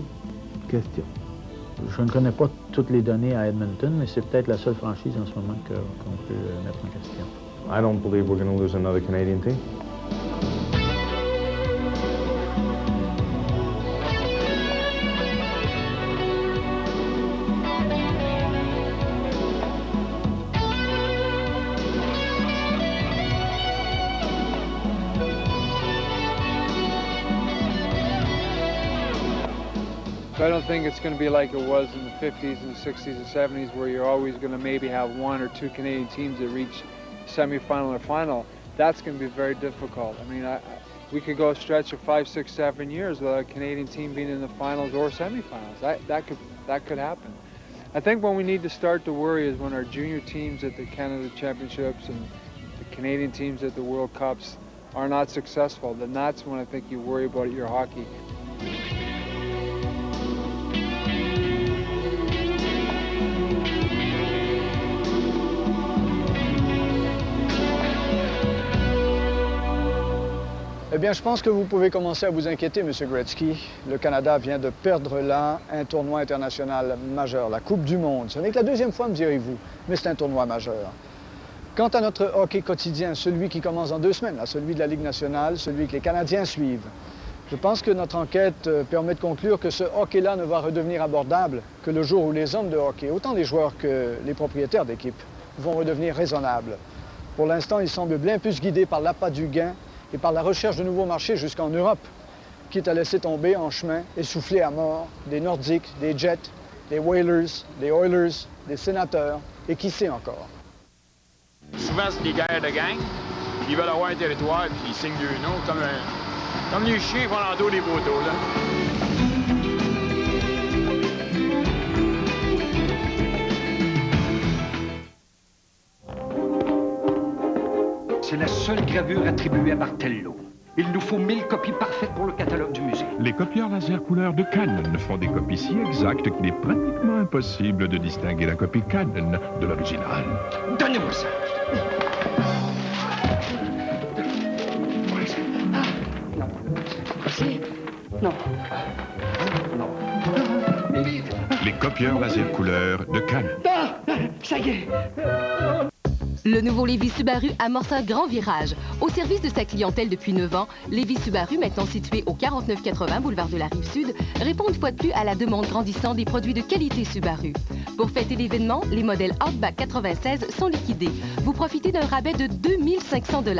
Speaker 12: question. Je ne connais pas toutes les données à Edmonton, mais c'est peut-être la seule franchise en ce moment qu'on peut mettre en question.
Speaker 22: I don't believe we're going to lose another Canadian team.
Speaker 15: I don't think it's going to be like it was in the 50s and 60s and 70s where you're always going to maybe have 1 or 2 Canadian teams that reach semifinal or final. That's going to be very difficult. I mean, we could go a stretch of 5, 6, 7 years without a Canadian team being in the finals or semifinals. That could happen. I think when we need to start to worry is when our junior teams at the Canada Championships and the Canadian teams at the World Cups are not successful. Then that's when I think you worry about your hockey.
Speaker 20: Eh bien, je pense que vous pouvez commencer à vous inquiéter, M. Gretzky. Le Canada vient de perdre là un tournoi international majeur, la Coupe du Monde. Ce n'est que la 2e fois, me direz-vous, mais c'est un tournoi majeur. Quant à notre hockey quotidien, celui qui commence dans 2 semaines, là, celui de la Ligue nationale, celui que les Canadiens suivent, je pense que notre enquête permet de conclure que ce hockey-là ne va redevenir abordable que le jour où les hommes de hockey, autant les joueurs que les propriétaires d'équipes, vont redevenir raisonnables. Pour l'instant, ils semblent bien plus guidés par l'appât du gain et par la recherche de nouveaux marchés jusqu'en Europe, quitte à laisser tomber en chemin, essoufflés à mort, des Nordiques, des Jets, des Whalers, des Oilers, des Sénateurs, et qui sait encore.
Speaker 23: Souvent, c'est des guerres de gang. Ils veulent avoir un territoire, puis ils signent deux noms, comme les chiens vont dans le dos des poteaux, là.
Speaker 13: C'est la seule gravure attribuée à Martello. Il nous faut 1000 copies parfaites pour le catalogue du musée.
Speaker 11: Les copieurs laser couleur de Canon font des copies si exactes qu'il est pratiquement impossible de distinguer la copie Canon de l'original.
Speaker 13: Donnez-moi ça. Non. Non.
Speaker 11: Les copieurs laser couleur de Canon.
Speaker 13: Ah, ça y est.
Speaker 2: Le nouveau Lévis Subaru amorce un grand virage. Au service de sa clientèle depuis 9 ans, Lévis Subaru, maintenant situé au 4980 boulevard de la Rive-Sud, répond une fois de plus à la demande grandissante des produits de qualité Subaru. Pour fêter l'événement, les modèles Outback 96 sont liquidés. Vous profitez d'un rabais de 2500 $.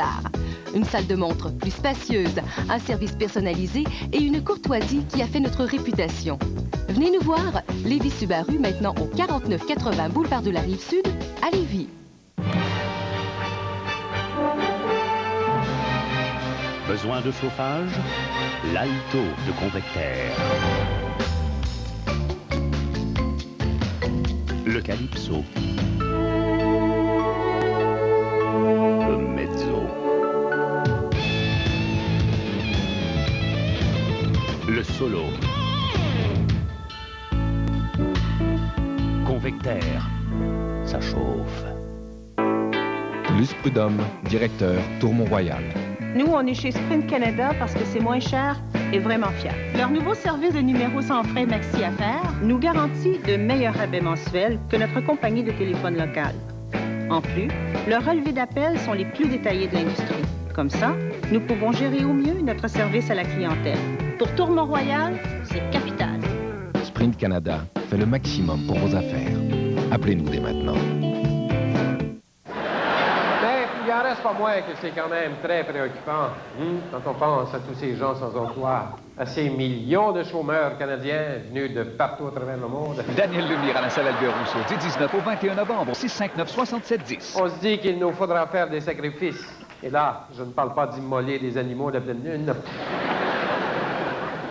Speaker 2: Une salle de montre plus spacieuse, un service personnalisé et une courtoisie qui a fait notre réputation. Venez nous voir, Lévis Subaru, maintenant au 4980 boulevard de la Rive-Sud, à Lévis.
Speaker 16: Besoin de chauffage? L'Alto de Convectaire. Le Calypso. Le Mezzo. Le Solo. supporters. Ça chauffe.
Speaker 14: Luce Prudhomme, directeur, Tourmont-Royal.
Speaker 17: Nous, on est chez Sprint Canada parce que c'est moins cher et vraiment fiable. Leur nouveau service de numéro sans frais Maxi Affaires nous garantit de meilleurs rabais mensuels que notre compagnie de téléphone locale. En plus, leurs relevés d'appels sont les plus détaillés de l'industrie. Comme ça, nous pouvons gérer au mieux notre service à la clientèle. Pour Tourmont-Royal, c'est capital.
Speaker 14: Sprint Canada fait le maximum pour vos affaires. Appelez-nous dès maintenant.
Speaker 18: Mais il n'en reste pas moins que c'est quand même très préoccupant quand on pense à tous ces gens sans emploi, à ces millions de chômeurs canadiens venus de partout à travers le monde.
Speaker 19: Daniel Lemire à la salle Albert Rousseau, du 19 au 21 novembre, 659-6710.
Speaker 18: On se dit qu'il nous faudra faire des sacrifices. Et là, je ne parle pas d'immoler des animaux de pleine lune.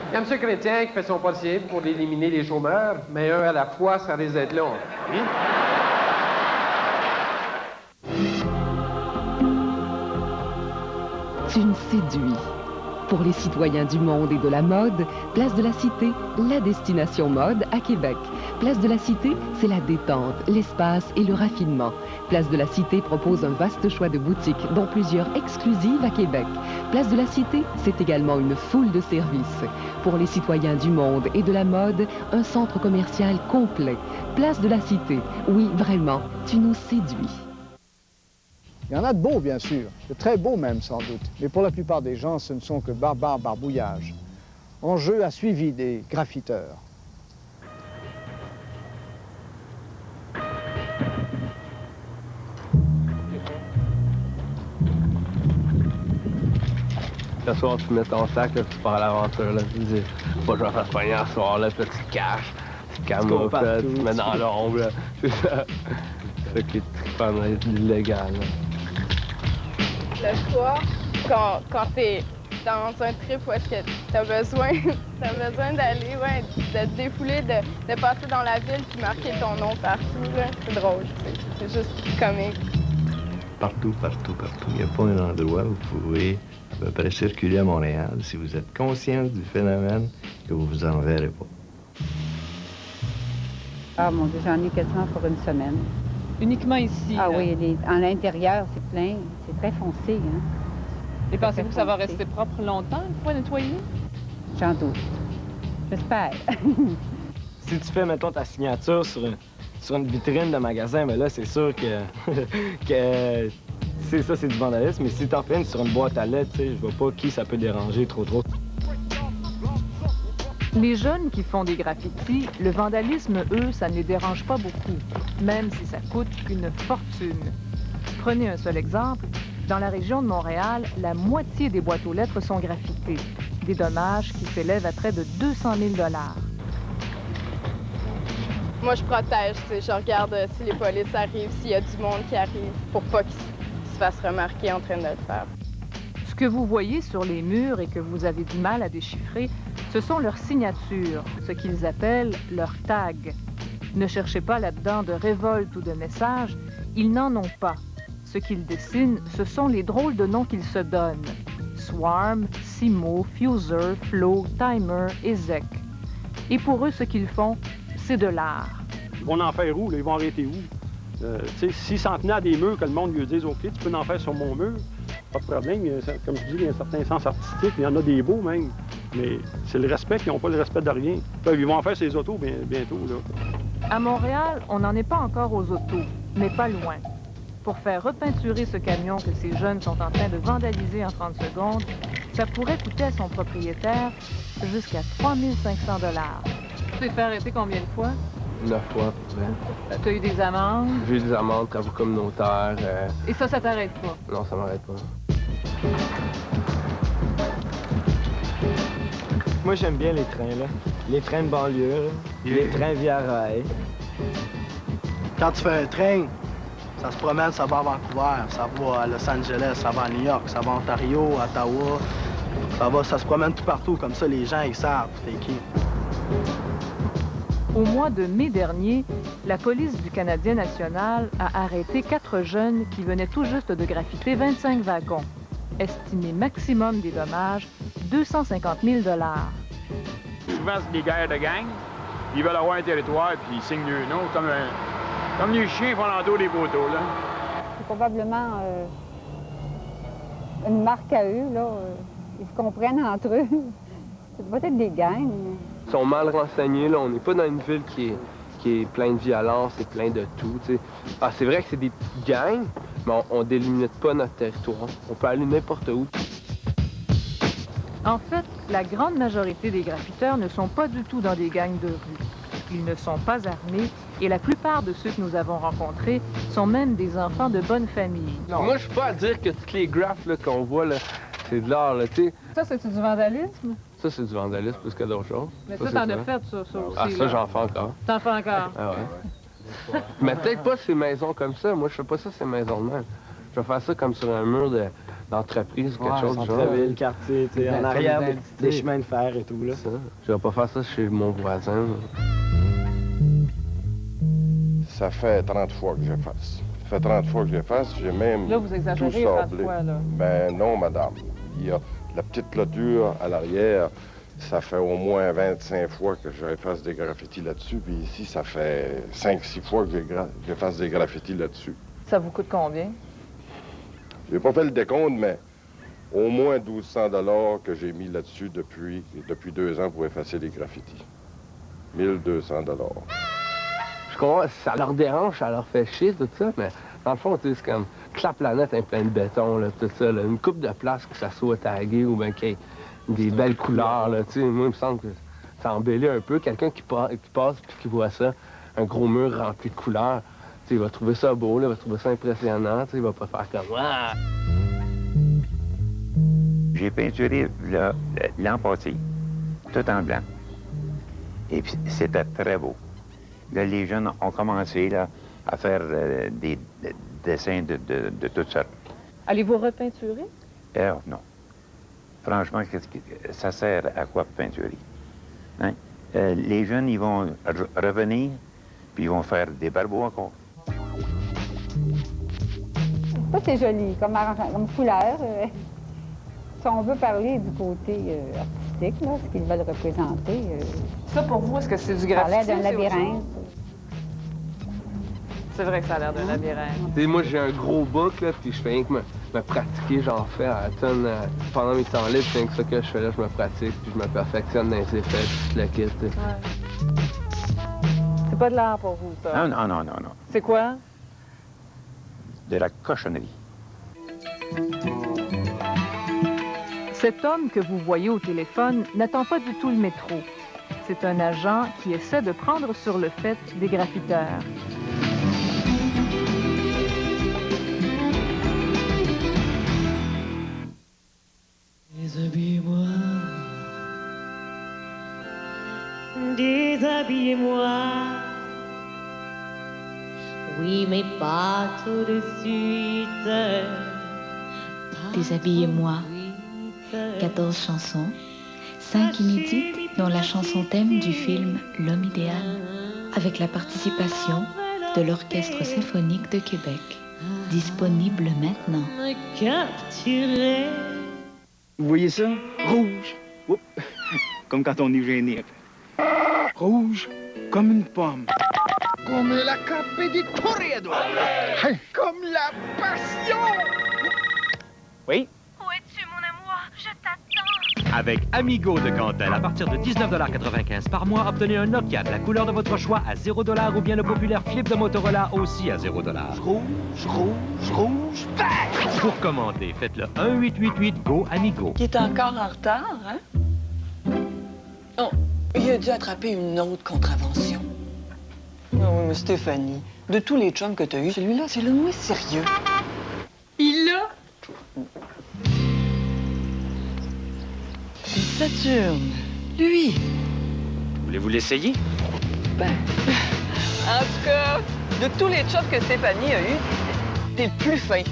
Speaker 18: Il y a M. Chrétien qui fait son possible pour éliminer les chômeurs, mais un à la fois, ça risque d'être long.
Speaker 2: Tu me séduis. Pour les citoyens du monde et de la mode, Place de la Cité, la destination mode à Québec. Place de la Cité, c'est la détente, l'espace et le raffinement. Place de la Cité propose un vaste choix de boutiques, dont plusieurs exclusives à Québec. Place de la Cité, c'est également une foule de services. Pour les citoyens du monde et de la mode, un centre commercial complet. Place de la Cité, oui, vraiment, tu nous séduis.
Speaker 9: Il y en a de beaux, bien sûr, de très beaux même, sans doute. Mais pour la plupart des gens, ce ne sont que barbares barbouillages. Enjeu a suivi des graffiteurs.
Speaker 7: Ce soir, tu mets ton sac, là, tu pars à l'aventure. Là, tu dis, pas que je vais faire pogner ce soir, là, puis là, tu te caches, tu te camoufles, tu te mets dans l'ombre. C'est ça. C'est ça qui est trippant, illégal.
Speaker 25: Le soir, quand t'es dans un trip où est-ce que t'as besoin d'aller, de te défouler, de passer dans la ville puis marquer ton nom partout, c'est drôle, c'est juste comique.
Speaker 26: Partout. Il n'y a pas un endroit où vous pouvez à peu près circuler à Montréal si vous êtes conscient du phénomène que vous vous en verrez pas.
Speaker 27: Ah mon Dieu, j'en ai quasiment pour une semaine.
Speaker 28: Uniquement ici?
Speaker 27: Ah
Speaker 28: là.
Speaker 27: oui, à l'intérieur, c'est plein, c'est très foncé. Hein?
Speaker 28: Et pensez-vous que ça va rester propre longtemps, une fois nettoyé?
Speaker 27: J'en doute. J'espère.
Speaker 7: Si tu fais, mettons, ta signature sur une vitrine de magasin, mais là, c'est sûr que, c'est ça, c'est du vandalisme. Mais si t'en fais une sur une boîte à lettres, tu sais, je vois pas qui ça peut déranger trop.
Speaker 28: Les jeunes qui font des graffitis, le vandalisme, eux, ça ne les dérange pas beaucoup, même si ça coûte une fortune. Prenez un seul exemple. Dans la région de Montréal, la moitié des boîtes aux lettres sont graffitées. Des dommages qui s'élèvent à près de 200 000 $.
Speaker 25: Moi, je protège, tu sais, je regarde si les polices arrivent, s'il y a du monde qui arrive, pour pas qu'ils se fassent remarquer en train de le faire.
Speaker 28: Ce que vous voyez sur les murs et que vous avez du mal à déchiffrer, ce sont leurs signatures, ce qu'ils appellent leurs tags. Ne cherchez pas là-dedans de révolte ou de messages, ils n'en ont pas. Ce qu'ils dessinent, ce sont les drôles de noms qu'ils se donnent. Swarm, Simo, Fuser, Flow, Timer et Zek. Et pour eux, ce qu'ils font, c'est de l'art.
Speaker 29: Ils vont en faire où, là? Ils vont arrêter où? S'ils s'en tenaient à des murs, que le monde lui dise « OK, tu peux en faire sur mon mur », pas de problème. Comme je dis, il y a un certain sens artistique, il y en a des beaux même. Mais c'est le respect, ils n'ont pas le respect de rien. Ils vont en faire ces autos bientôt, là.
Speaker 28: À Montréal, on n'en est pas encore aux autos, mais pas loin. Pour faire repeinturer ce camion que ces jeunes sont en train de vandaliser en 30 secondes, ça pourrait coûter à son propriétaire jusqu'à 3 500 $. Tu t'es fait arrêter combien de fois?
Speaker 7: 9 fois.
Speaker 28: Tu as eu des amendes?
Speaker 7: J'ai eu des amendes, travaux communautaires.
Speaker 28: Et ça t'arrête pas?
Speaker 7: Non, ça m'arrête pas. Moi, j'aime bien les trains, là. Les trains de banlieue, là. Les trains via rail.
Speaker 30: Quand tu fais un train, ça se promène, ça va à Vancouver, ça va à Los Angeles, ça va à New York, ça va à Ontario, Ottawa. Ça se promène tout partout, comme ça les gens ils savent c'est qui.
Speaker 28: Au mois de mai dernier, la police du Canadien national a arrêté 4 jeunes qui venaient tout juste de graffiter 25 wagons. Estimé maximum des dommages, 250 000 $.
Speaker 31: Souvent, c'est des guerres de gang. Ils veulent avoir un territoire, puis ils signent leur nom, comme
Speaker 29: Comme les chiens font l'entour des poteaux, là.
Speaker 27: C'est probablement une marque à eux, là. Ils se comprennent entre eux. C'est peut-être des gangs.
Speaker 1: Ils sont mal renseignés, là. On n'est pas dans une ville qui est pleine de violence et plein de tout, tu sais. Ah, c'est vrai que c'est des petites gangs, mais on délimite pas notre territoire. On peut aller n'importe où.
Speaker 28: En fait, la grande majorité des graffiteurs ne sont pas du tout dans des gangs de rue. Ils ne sont pas armés et la plupart de ceux que nous avons rencontrés sont même des enfants de bonne famille.
Speaker 1: Non. Moi, je suis pas à dire que toutes les graffs qu'on voit, là, c'est de l'art, là, tu sais.
Speaker 28: Ça, c'est-tu du vandalisme?
Speaker 1: Ça, c'est du vandalisme plus que d'autres choses.
Speaker 28: Mais ça, t'en as fait, ça aussi.
Speaker 1: Ah, ça, j'en fais encore.
Speaker 28: T'en fais encore?
Speaker 1: Ah ouais. Mais peut-être pas ces maisons comme ça. Moi, je fais pas ça, ces maisons de même. Je vais faire ça comme sur un mur d'entreprise ou quelque chose du genre.
Speaker 3: Centre-ville, quartier, tu sais, en arrière des chemins de fer et tout, là.
Speaker 1: Ça. Je vais pas faire ça chez mon voisin.
Speaker 4: Ça fait 30 fois que j'efface. Ça fait 30 fois que j'efface, j'ai même
Speaker 28: là, vous exagérez,
Speaker 4: tout sablé.
Speaker 28: fois, là.
Speaker 4: Ben non, madame. Il y a la petite clôture à l'arrière. Ça fait au moins 25 fois que j'efface des graffitis là-dessus. Puis ici, ça fait 5-6 fois que j'efface des graffitis là-dessus.
Speaker 28: Ça vous coûte combien?
Speaker 4: J'ai pas fait le décompte, mais au moins 1200 $ que j'ai mis là-dessus depuis 2 ans pour effacer les graffitis. 1200 $.
Speaker 1: Je comprends, ça leur dérange, ça leur fait chier, tout ça, mais dans le fond, tu sais, c'est comme toute la planète est pleine de béton, là, tout ça, là. Une coupe de place que ça soit tagué ou bien qu'il y ait des belles couleurs, là, tu sais. Moi, il me semble que ça embellit un peu. Quelqu'un qui passe puis qui voit ça, un gros mur rempli de couleurs, tu sais, il va trouver ça beau, là, il va trouver ça impressionnant, tu sais, il va pas faire comme « Ah! »
Speaker 5: J'ai peinturé l'an passé, tout en blanc. Et puis, c'était très beau. Là, les jeunes ont commencé là, à faire des dessins de toutes sortes.
Speaker 28: Allez-vous repeinturer?
Speaker 5: Non. Franchement, ça sert à quoi peinturer? Hein? Les jeunes, ils vont revenir, puis ils vont faire des barbeaux encore.
Speaker 27: Ça, c'est joli, comme couleur. Si on veut parler du côté artistique, là, ce qu'ils veulent représenter...
Speaker 28: Ça, pour vous, est-ce que c'est du graffiti?
Speaker 27: Ça a l'air d'un labyrinthe.
Speaker 28: C'est vrai que ça a l'air d'un labyrinthe.
Speaker 1: Tu sais, moi, j'ai un gros book, là, puis je fais rien que me pratiquer, j'en fais à la tonne. Pendant mes temps libres, c'est rien que ça que je fais là, je me pratique, puis je me perfectionne dans les effets, puis tout le kit.
Speaker 28: Ouais. C'est pas de l'art pour vous, ça?
Speaker 5: Non.
Speaker 28: C'est quoi?
Speaker 5: De la cochonnerie.
Speaker 28: Cet homme que vous voyez au téléphone n'attend pas du tout le métro. C'est un agent qui essaie de prendre sur le fait des graffiteurs.
Speaker 6: Déshabillez-moi, déshabillez-moi. Oui, mais pas tout de suite.
Speaker 8: Déshabillez-moi. 14 chansons, 5 inédites dont la chanson thème du film L'homme idéal, avec la participation de l'Orchestre symphonique de Québec. Disponible maintenant.
Speaker 6: Capturé.
Speaker 3: Vous voyez ça? Rouge. Oups. Comme quand on est gêné. Rouge, comme une pomme.
Speaker 23: Comme la cape di Toreador. Comme la passion.
Speaker 3: Oui?
Speaker 6: Où es-tu, mon amour? Je t'attends.
Speaker 10: Avec Amigo de Cantel, à partir de 19,95 $ par mois, obtenez un Nokia de la couleur de votre choix à 0 $ ou bien le populaire Flip de Motorola aussi à 0 $.
Speaker 23: Rouge, vert.
Speaker 10: Pour commander, faites-le 1-888-GO Amigo.
Speaker 12: Il est encore en retard, hein? Oh, il a dû attraper une autre contravention. Ah oui, mais Stéphanie, de tous les chums que t'as eus, celui-là, c'est le moins sérieux. Il l'a? Saturne, lui.
Speaker 10: Voulez-vous l'essayer?
Speaker 12: Ben, en tout cas, de tous les chums que Stéphanie a eus, t'es le plus fin.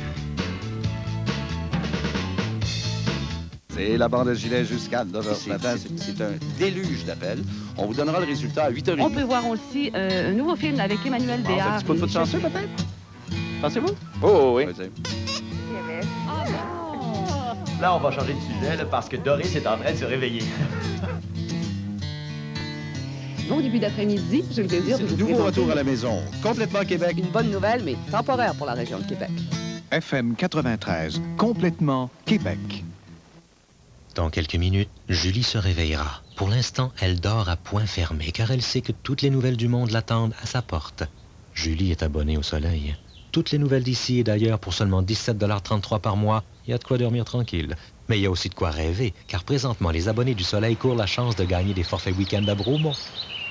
Speaker 21: C'est la bande de gilet jusqu'à 9h ce matin. C'est un déluge d'appels. On vous donnera le résultat à 8h30.
Speaker 24: On peut voir aussi un nouveau film avec Emmanuel Béard.
Speaker 21: Un petit peu de chanceux, peut-être? Pensez-vous?
Speaker 10: Oh, oui.
Speaker 31: Là, on va changer de sujet là, parce que Doris est en train de se réveiller.
Speaker 2: Bon début d'après-midi, j'ai le plaisir de vous
Speaker 21: Nouveau
Speaker 2: présenter...
Speaker 21: retour à la maison. Complètement Québec.
Speaker 2: Une bonne nouvelle, mais temporaire pour la région de Québec.
Speaker 11: FM 93, complètement Québec.
Speaker 10: Dans quelques minutes, Julie se réveillera. Pour l'instant, elle dort à point fermé, car elle sait que toutes les nouvelles du monde l'attendent à sa porte. Julie est abonnée au Soleil. Toutes les nouvelles d'ici et d'ailleurs pour seulement 17,33 $ par mois, il y a de quoi dormir tranquille. Mais il y a aussi de quoi rêver, car présentement, les abonnés du Soleil courent la chance de gagner des forfaits week-end à Bromont.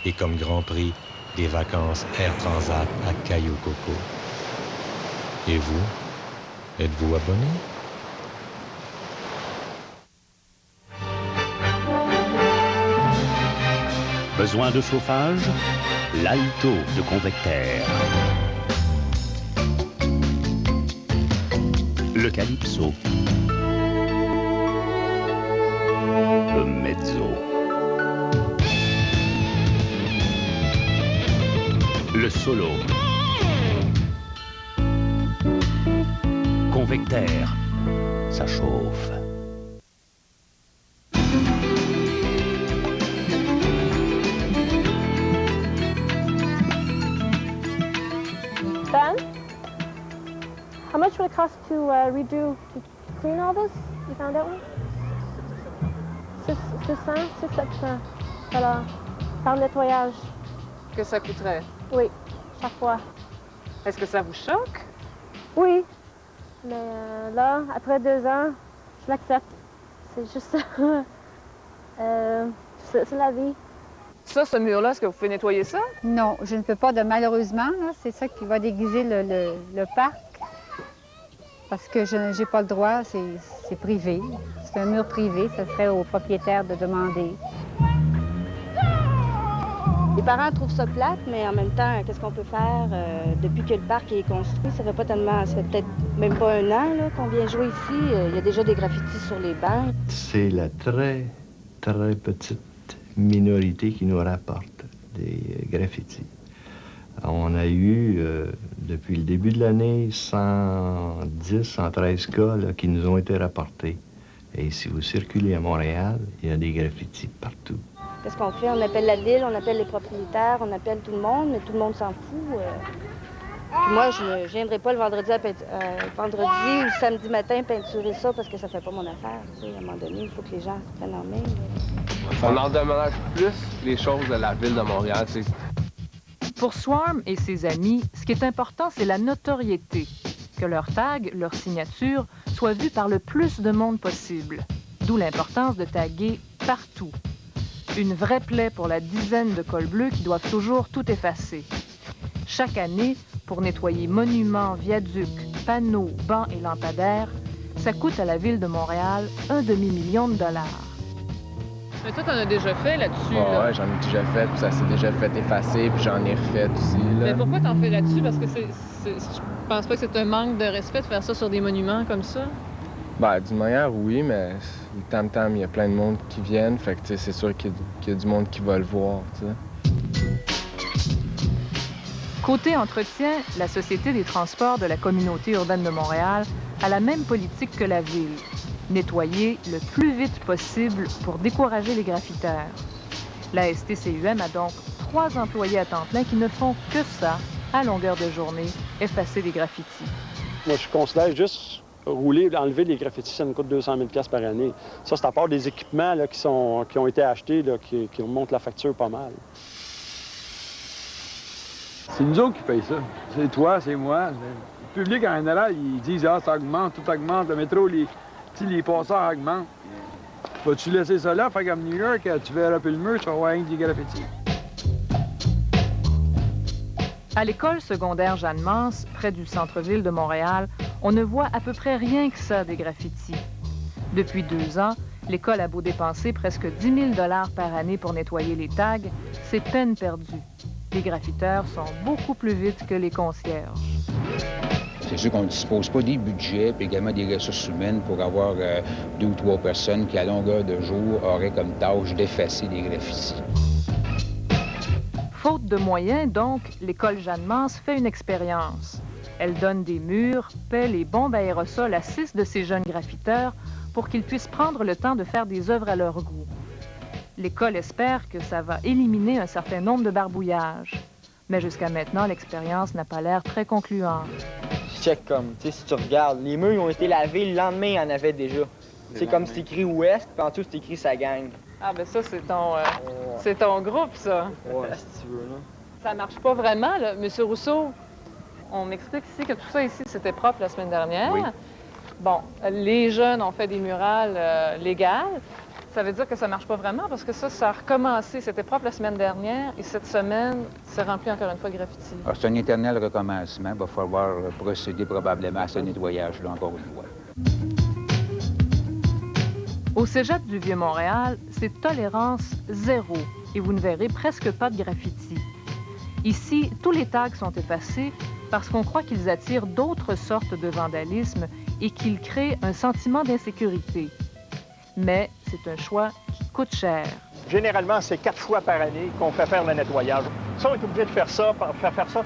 Speaker 10: Et comme grand prix, des vacances Air Transat à Cayo Coco. Et vous, êtes-vous abonné?
Speaker 11: Besoin de chauffage? L'Alto de Convectaire. Le Calypso. Le Mezzo. Le Solo. Convectaire. Ça chauffe.
Speaker 13: Ben, how much would it cost to redo, to clean all this? You found that one? 600, $700 par nettoyage.
Speaker 28: Que ça coûterait?
Speaker 13: Oui, chaque fois.
Speaker 28: Est-ce que ça vous choque?
Speaker 13: Oui, mais là, après 2 ans, je l'accepte. C'est juste ça. C'est la vie.
Speaker 28: Ça, ce mur-là, est-ce que vous pouvez nettoyer ça?
Speaker 27: Non, je ne peux pas, malheureusement. C'est ça qui va déguiser le parc. Parce que je n'ai pas le droit, c'est privé. C'est un mur privé, ce serait au propriétaire de demander.
Speaker 14: Les parents trouvent ça plate, mais en même temps, qu'est-ce qu'on peut faire? Depuis que le parc est construit, ça fait peut-être même pas 1 an qu'on vient jouer ici. Il y a déjà des graffitis sur les bancs.
Speaker 26: C'est la très, très petite minorité qui nous rapporte des graffitis. On a eu, depuis le début de l'année, 110, 113 cas là, qui nous ont été rapportés. Et si vous circulez à Montréal, il y a des graffitis partout.
Speaker 14: Qu'est-ce qu'on fait? On appelle la ville, on appelle les propriétaires, on appelle tout le monde, mais tout le monde s'en fout. Puis moi, je ne viendrai pas le vendredi ou le samedi matin peinturer ça parce que ça fait pas mon affaire. Tu sais, à un moment donné, il faut que les gens se prennent en main.
Speaker 1: On en demande plus les choses de la ville de Montréal.
Speaker 28: Pour Swarm et ses amis, ce qui est important, c'est la notoriété. Que leur tag, leur signature, soient vus par le plus de monde possible. D'où l'importance de taguer partout. Une vraie plaie pour la dizaine de cols bleus qui doivent toujours tout effacer. Chaque année, pour nettoyer monuments, viaducs, panneaux, bancs et lampadaires, ça coûte à la Ville de Montréal $1,5 million. Mais toi, t'en as déjà fait là-dessus, là?
Speaker 15: Ouais, j'en ai déjà fait, puis ça s'est déjà fait effacer, puis j'en ai refait aussi, là.
Speaker 28: Mais pourquoi t'en fais là-dessus? Parce que je pense pas que c'est un manque de respect de faire ça sur des monuments comme ça?
Speaker 15: Ben, d'une manière, oui, mais le tam-tam, il y a plein de monde qui viennent, fait que, c'est sûr qu'il y a du monde qui va le voir, tu sais.
Speaker 28: Côté entretien, la Société des transports de la communauté urbaine de Montréal a la même politique que la Ville. Nettoyer le plus vite possible pour décourager les graffiteurs. La STCUM a donc 3 employés à temps plein qui ne font que ça, à longueur de journée, effacer les graffitis.
Speaker 29: Moi, je considère juste rouler, enlever les graffitis, ça nous coûte 200 000 $ par année. Ça, c'est à part des équipements là, qui ont été achetés, là, qui remontent la facture pas mal.
Speaker 9: C'est nous autres qui payons ça. C'est toi, c'est moi. Le public, en général, ils disent « Ah, ça augmente, tout augmente, le métro, les passeurs augmentent. » Vas-tu laisser ça là, faire comme New York, tu verras plus le mur, tu vas voir rien que des graffitis.
Speaker 28: À l'école secondaire Jeanne-Mance, près du centre-ville de Montréal, on ne voit à peu près rien que ça des graffitis. Depuis 2 ans, l'école a beau dépenser presque 10 000 $ par année pour nettoyer les tags, c'est peine perdue. Les graffiteurs sont beaucoup plus vite que les concierges.
Speaker 16: C'est sûr qu'on ne dispose pas des budgets et également des ressources humaines pour avoir 2 ou 3 personnes qui, à longueur de jour, auraient comme tâche d'effacer des graffitis.
Speaker 28: Faute de moyens, donc, l'école Jeanne-Mance fait une expérience. Elle donne des murs, paie les bombes à aérosol à 6 de ces jeunes graffiteurs pour qu'ils puissent prendre le temps de faire des œuvres à leur goût. L'école espère que ça va éliminer un certain nombre de barbouillages. Mais jusqu'à maintenant, l'expérience n'a pas l'air très concluante.
Speaker 4: Check comme, tu sais, si tu regardes, les murs ont été lavés, le lendemain, il y en avait déjà. C'est comme c'est écrit Ouest, puis en dessous, c'est écrit sa gang.
Speaker 28: Ah, ben ça, c'est ton groupe, ça.
Speaker 4: Ouais, si tu veux, là.
Speaker 28: Ça marche pas vraiment, là. Monsieur Rousseau, on m'explique ici que tout ça ici, c'était propre la semaine dernière.
Speaker 21: Oui.
Speaker 28: Bon, les jeunes ont fait des murales légales. Ça veut dire que ça marche pas vraiment parce que ça a recommencé. C'était propre la semaine dernière et cette semaine, c'est rempli encore une fois de graffiti.
Speaker 16: Alors, c'est un éternel recommencement. Il va falloir procéder probablement à ce nettoyage-là encore une fois.
Speaker 28: Au cégep du Vieux-Montréal, c'est tolérance zéro et vous ne verrez presque pas de graffiti. Ici, tous les tags sont effacés parce qu'on croit qu'ils attirent d'autres sortes de vandalisme et qu'ils créent un sentiment d'insécurité. Mais c'est un choix qui coûte cher.
Speaker 29: Généralement, c'est 4 fois par année qu'on fait faire le nettoyage. Ça, on est obligé de faire ça,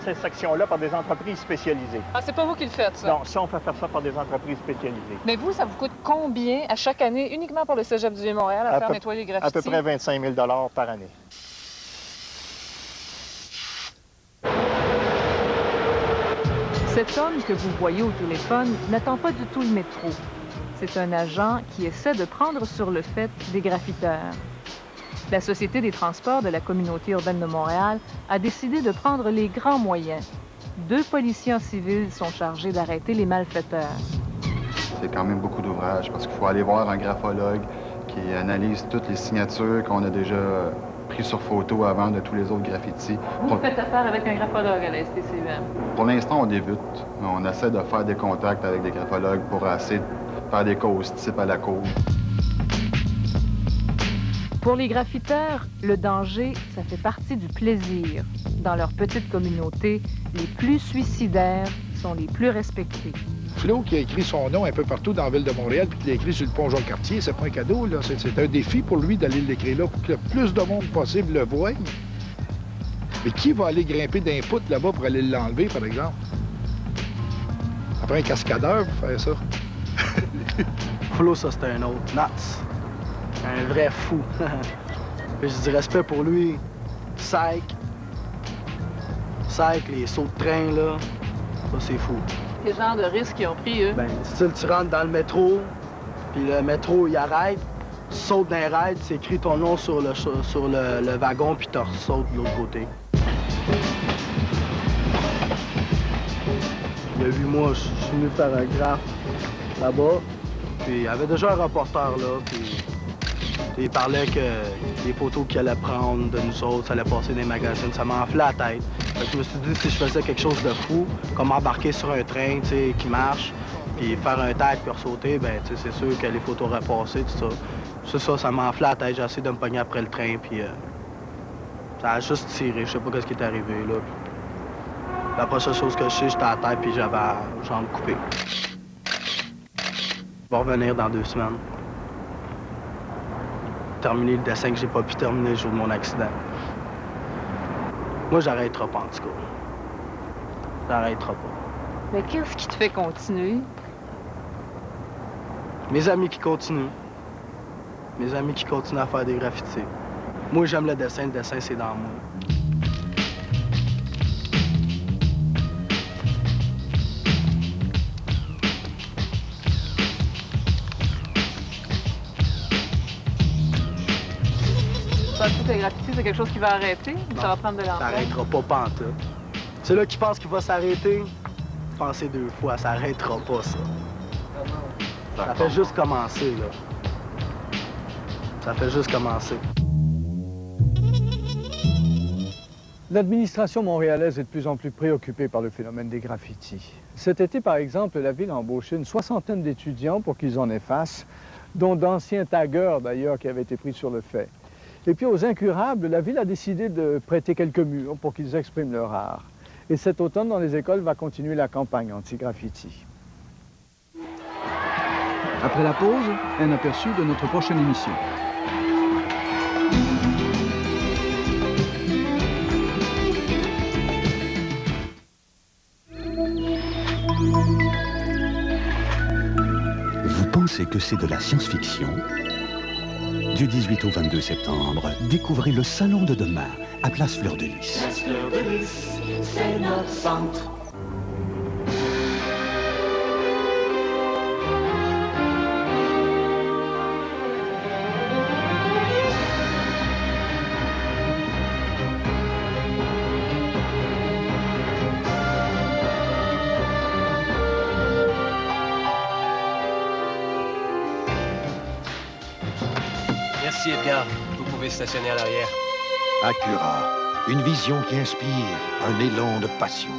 Speaker 29: cette section-là, par des entreprises spécialisées.
Speaker 28: Ah, c'est pas vous qui le faites, ça?
Speaker 29: Non, ça, on fait faire ça par des entreprises spécialisées.
Speaker 28: Mais vous, ça vous coûte combien à chaque année, uniquement pour le cégep du Vieux-Montréal, à faire nettoyer les graffitis?
Speaker 29: À peu près 25 000 par année.
Speaker 28: Cet homme que vous voyez au téléphone n'attend pas du tout le métro. C'est un agent qui essaie de prendre sur le fait des graffiteurs. La Société des transports de la communauté urbaine de Montréal a décidé de prendre les grands moyens. 2 policiers en civil sont chargés d'arrêter les malfaiteurs.
Speaker 5: C'est quand même beaucoup d'ouvrages parce qu'il faut aller voir un graphologue qui analyse toutes les signatures qu'on a déjà prises sur photo avant de tous les autres graffitis.
Speaker 28: Vous faites affaire avec un graphologue à la STCUM?
Speaker 5: Pour l'instant, on débute. On essaie de faire des contacts avec des graphologues pour essayer de faire des causes type à la cause.
Speaker 28: Pour les graffiteurs, le danger, ça fait partie du plaisir. Dans leur petite communauté, les plus suicidaires sont les plus respectés.
Speaker 7: Flo, qui a écrit son nom un peu partout dans la ville de Montréal, puis qui l'a écrit sur le pont Jean-Cartier, c'est pas un cadeau, là. C'est un défi pour lui d'aller l'écrire là, pour que le plus de monde possible le voie. Mais qui va aller grimper d'un poutre là-bas pour aller l'enlever, par exemple? Après un cascadeur pour faire ça.
Speaker 17: Flo, ça, c'était un autre. Nats. Un vrai fou. Puis je dis respect pour lui. Psych, les sauts de train, là, ça, c'est fou.
Speaker 28: Quel genre de risques qu'ils ont pris, eux?
Speaker 17: Ben, style, tu rentres dans le métro, puis le métro, il arrête, tu sautes d'un rail, tu écris ton nom sur le wagon, puis tu sautes de l'autre côté. Il y a 8 mois, je suis venu faire un graphe là-bas, puis il y avait déjà un reporter là, puis il parlait que les photos qu'il allait prendre de nous autres, ça allait passer dans les magazines, ça m'enflait la tête. Fait que je me suis dit, si je faisais quelque chose de fou, comme embarquer sur un train, tu sais, qui marche, puis faire un tag puis ressauter, ben, tu sais, c'est sûr que les photos auraient passé, tout ça. C'est ça, ça m'enflait la tête, j'ai essayé de me pogner après le train, puis ça a juste tiré, je sais pas ce qui est arrivé, là. La prochaine chose que je sais, j'étais à terre, puis j'avais la jambe coupée. Je vais revenir dans 2 semaines. Terminer le dessin que j'ai pas pu terminer le jour de mon accident. Moi, j'arrêterai pas, en tout cas. J'arrêterai pas.
Speaker 28: Mais qu'est-ce qui te fait continuer?
Speaker 17: Mes amis qui continuent. Mes amis qui continuent à faire des graffitis. Moi, j'aime le dessin, c'est dans moi.
Speaker 28: Penses-tu que le graffiti, c'est quelque chose qui va arrêter ou ça va prendre de l'ampleur?
Speaker 17: Ça arrêtera pas pantoute. C'est là qui pense qu'il va s'arrêter. Pensez 2 fois, ça arrêtera pas, ça. Ça fait juste commencer, là. Ça fait juste commencer.
Speaker 9: L'administration montréalaise est de plus en plus préoccupée par le phénomène des graffitis. Cet été, par exemple, la ville a embauché une 60aine d'étudiants pour qu'ils en effacent, dont d'anciens taggeurs, d'ailleurs, qui avaient été pris sur le fait. Et puis, aux incurables, la ville a décidé de prêter quelques murs pour qu'ils expriment leur art. Et cet automne, dans les écoles, va continuer la campagne anti-graffiti.
Speaker 18: Après la pause, un aperçu de notre prochaine émission.
Speaker 11: Vous pensez que c'est de la science-fiction? Du 18 au 22 septembre, découvrez le Salon de demain à Place Fleur de Lys.
Speaker 3: Place Fleur de Lys, c'est notre centre.
Speaker 6: Merci Edgar, vous pouvez stationner à l'arrière.
Speaker 8: Acura, une vision qui inspire un élan de passion.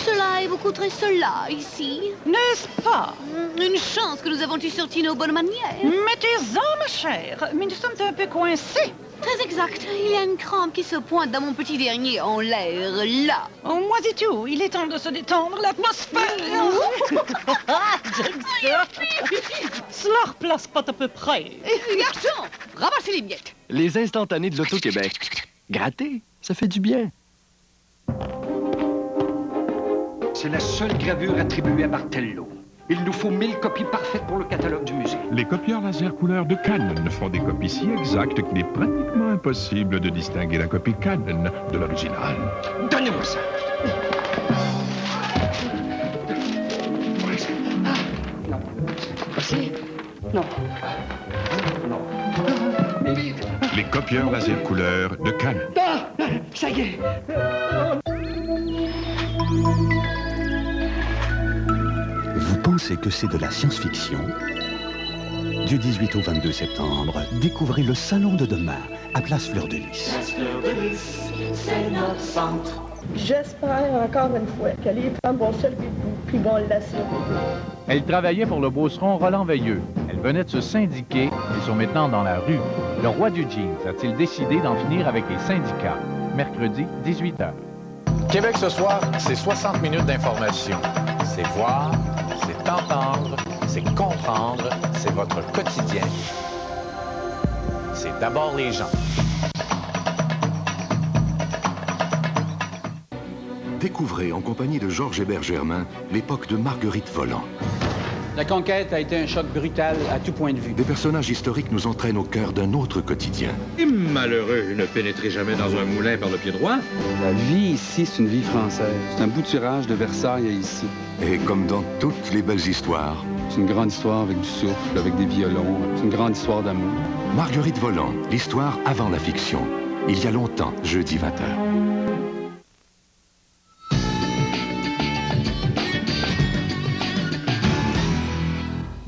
Speaker 12: Cela évoquerait cela ici. N'est-ce pas? Une chance que nous avons sorti nos bonnes manières.
Speaker 19: Mettez-en, ma chère, mais nous sommes un peu coincés.
Speaker 12: Très exact. Il y a une crampe qui se pointe dans mon petit dernier en l'air, là.
Speaker 19: Oh, moi et tout, il est temps de se détendre, l'atmosphère. Cela replace pas à peu près.
Speaker 12: Garçon, ramassez les miettes.
Speaker 20: Les instantanés de l'Auto-Québec. Gratter, ça fait du bien.
Speaker 22: C'est la seule gravure attribuée à Bartello. Il nous faut 1000 copies parfaites pour le catalogue du musée.
Speaker 23: Les copieurs laser couleur de Canon font des copies si exactes qu'il est pratiquement impossible de distinguer la copie Canon de l'original.
Speaker 22: Donnez-moi ça. Non. Voici. Non. Non.
Speaker 23: Les copieurs laser couleur de Canon.
Speaker 22: Ah! Ça y est.
Speaker 11: Vous pensez que c'est de la science-fiction? Du 18 au 22 septembre, découvrez le Salon de demain à Place Fleur de Lys.
Speaker 3: Place Fleur de Lys, c'est notre centre.
Speaker 25: J'espère encore une fois que les femmes vont se lever debout puis vont l'assurer.
Speaker 30: Elle travaillait pour le beauceron Roland Veilleux. Elle venait de se syndiquer et sont maintenant dans la rue. Le roi du jeans a-t-il décidé d'en finir avec les syndicats? Mercredi, 18h.
Speaker 31: Québec ce soir, c'est 60 minutes d'information. C'est voir, c'est entendre, c'est comprendre, c'est votre quotidien. C'est d'abord les gens.
Speaker 8: Découvrez en compagnie de Georges Hébert-Germain l'époque de Marguerite Volant.
Speaker 16: La conquête a été un choc brutal à tout point de vue.
Speaker 8: Des personnages historiques nous entraînent au cœur d'un autre quotidien.
Speaker 32: Et malheureux, ne pénétrez jamais dans un moulin par le pied droit.
Speaker 33: La vie ici, c'est une vie française. C'est un bouturage de Versailles à ici.
Speaker 8: Et comme dans toutes les belles histoires...
Speaker 33: C'est une grande histoire avec du souffle, avec des violons. C'est une grande histoire d'amour.
Speaker 8: Marguerite Volant, l'histoire avant la fiction. Il y a longtemps, jeudi 20h.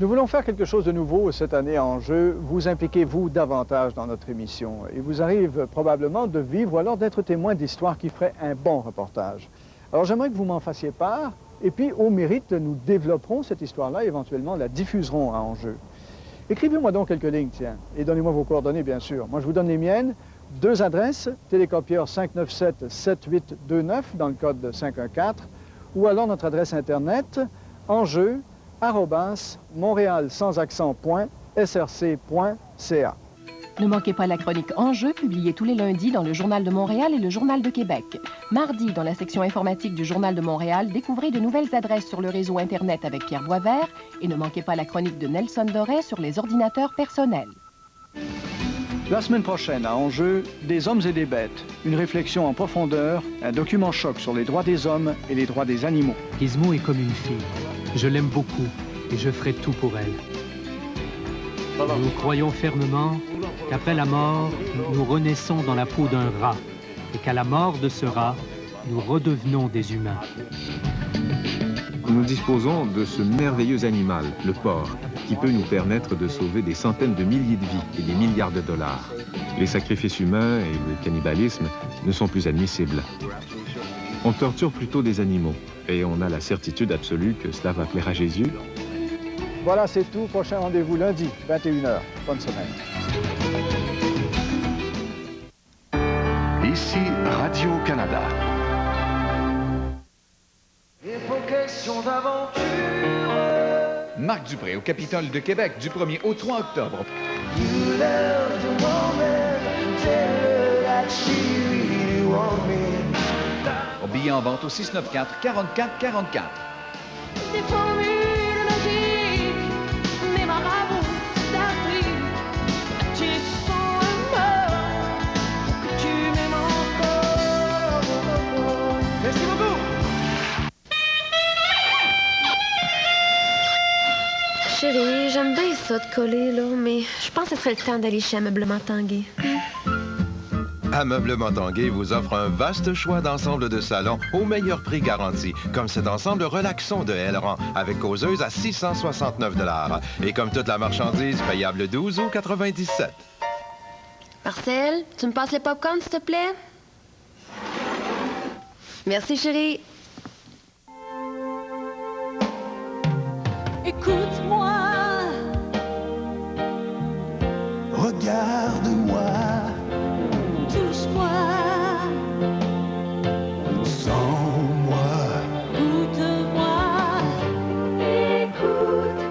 Speaker 9: Nous voulons faire quelque chose de nouveau cette année en jeu. Vous impliquez-vous davantage dans notre émission. Il vous arrive probablement de vivre ou alors d'être témoin d'histoires qui feraient un bon reportage. Alors j'aimerais que vous m'en fassiez part et puis au mérite, nous développerons cette histoire-là et éventuellement la diffuserons à Enjeu. Écrivez-moi donc quelques lignes, tiens, et donnez-moi vos coordonnées, bien sûr. Moi, je vous donne les miennes. 2 adresses, télécopieur 597-7829 dans le code 514 ou alors notre adresse Internet, enjeu@montréal-sans-accent.src.ca.
Speaker 34: Ne manquez pas la chronique Enjeu, publiée tous les lundis dans le Journal de Montréal et le Journal de Québec. Mardi, dans la section informatique du Journal de Montréal, découvrez de nouvelles adresses sur le réseau Internet avec Pierre Boisvert et ne manquez pas la chronique de Nelson Doré sur les ordinateurs personnels.
Speaker 9: La semaine prochaine, à Enjeu, des hommes et des bêtes, une réflexion en profondeur, un document choc sur les droits des hommes et les droits des animaux.
Speaker 35: Gizmo est comme une fille. Je l'aime beaucoup et je ferai tout pour elle. Nous croyons fermement qu'après la mort, nous renaissons dans la peau d'un rat et qu'à la mort de ce rat, nous redevenons des humains.
Speaker 36: Nous disposons de ce merveilleux animal, le porc, qui peut nous permettre de sauver des centaines de milliers de vies et des milliards de dollars. Les sacrifices humains et le cannibalisme ne sont plus admissibles. On torture plutôt des animaux et on a la certitude absolue que cela va plaire à Jésus.
Speaker 9: Voilà, c'est tout. Prochain rendez-vous lundi, 21h. Bonne semaine.
Speaker 8: Ici Radio-Canada.
Speaker 36: Marc Dupré au Capitole de Québec du 1er au 3 octobre. Au billet en vente au 694 44 44.
Speaker 3: C'est formule magique, mais marabout,
Speaker 12: Chérie, j'aime bien ça de coller, là, mais je pense que ce serait le temps d'aller chez Ameublement Tanguay.
Speaker 1: Ameublement Tanguay vous offre un vaste choix d'ensembles de salons au meilleur prix garanti, comme cet ensemble relaxant de Elran avec causeuse à 669 $. Et comme toute la marchandise, payable 12 ou 97.
Speaker 12: Marcel, tu me passes le popcorn, s'il te plaît? Merci, chérie.
Speaker 2: Écoute-moi,
Speaker 3: Regarde-moi,
Speaker 2: touche-moi,
Speaker 3: sens-moi.
Speaker 2: goûte-moi. Écoute,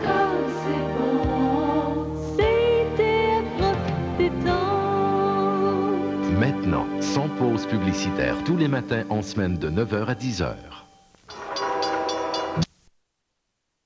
Speaker 2: comme c'est bon, c'est tes propres détentes.
Speaker 4: Maintenant, sans pause publicitaire tous les matins en semaine de 9h à 10h.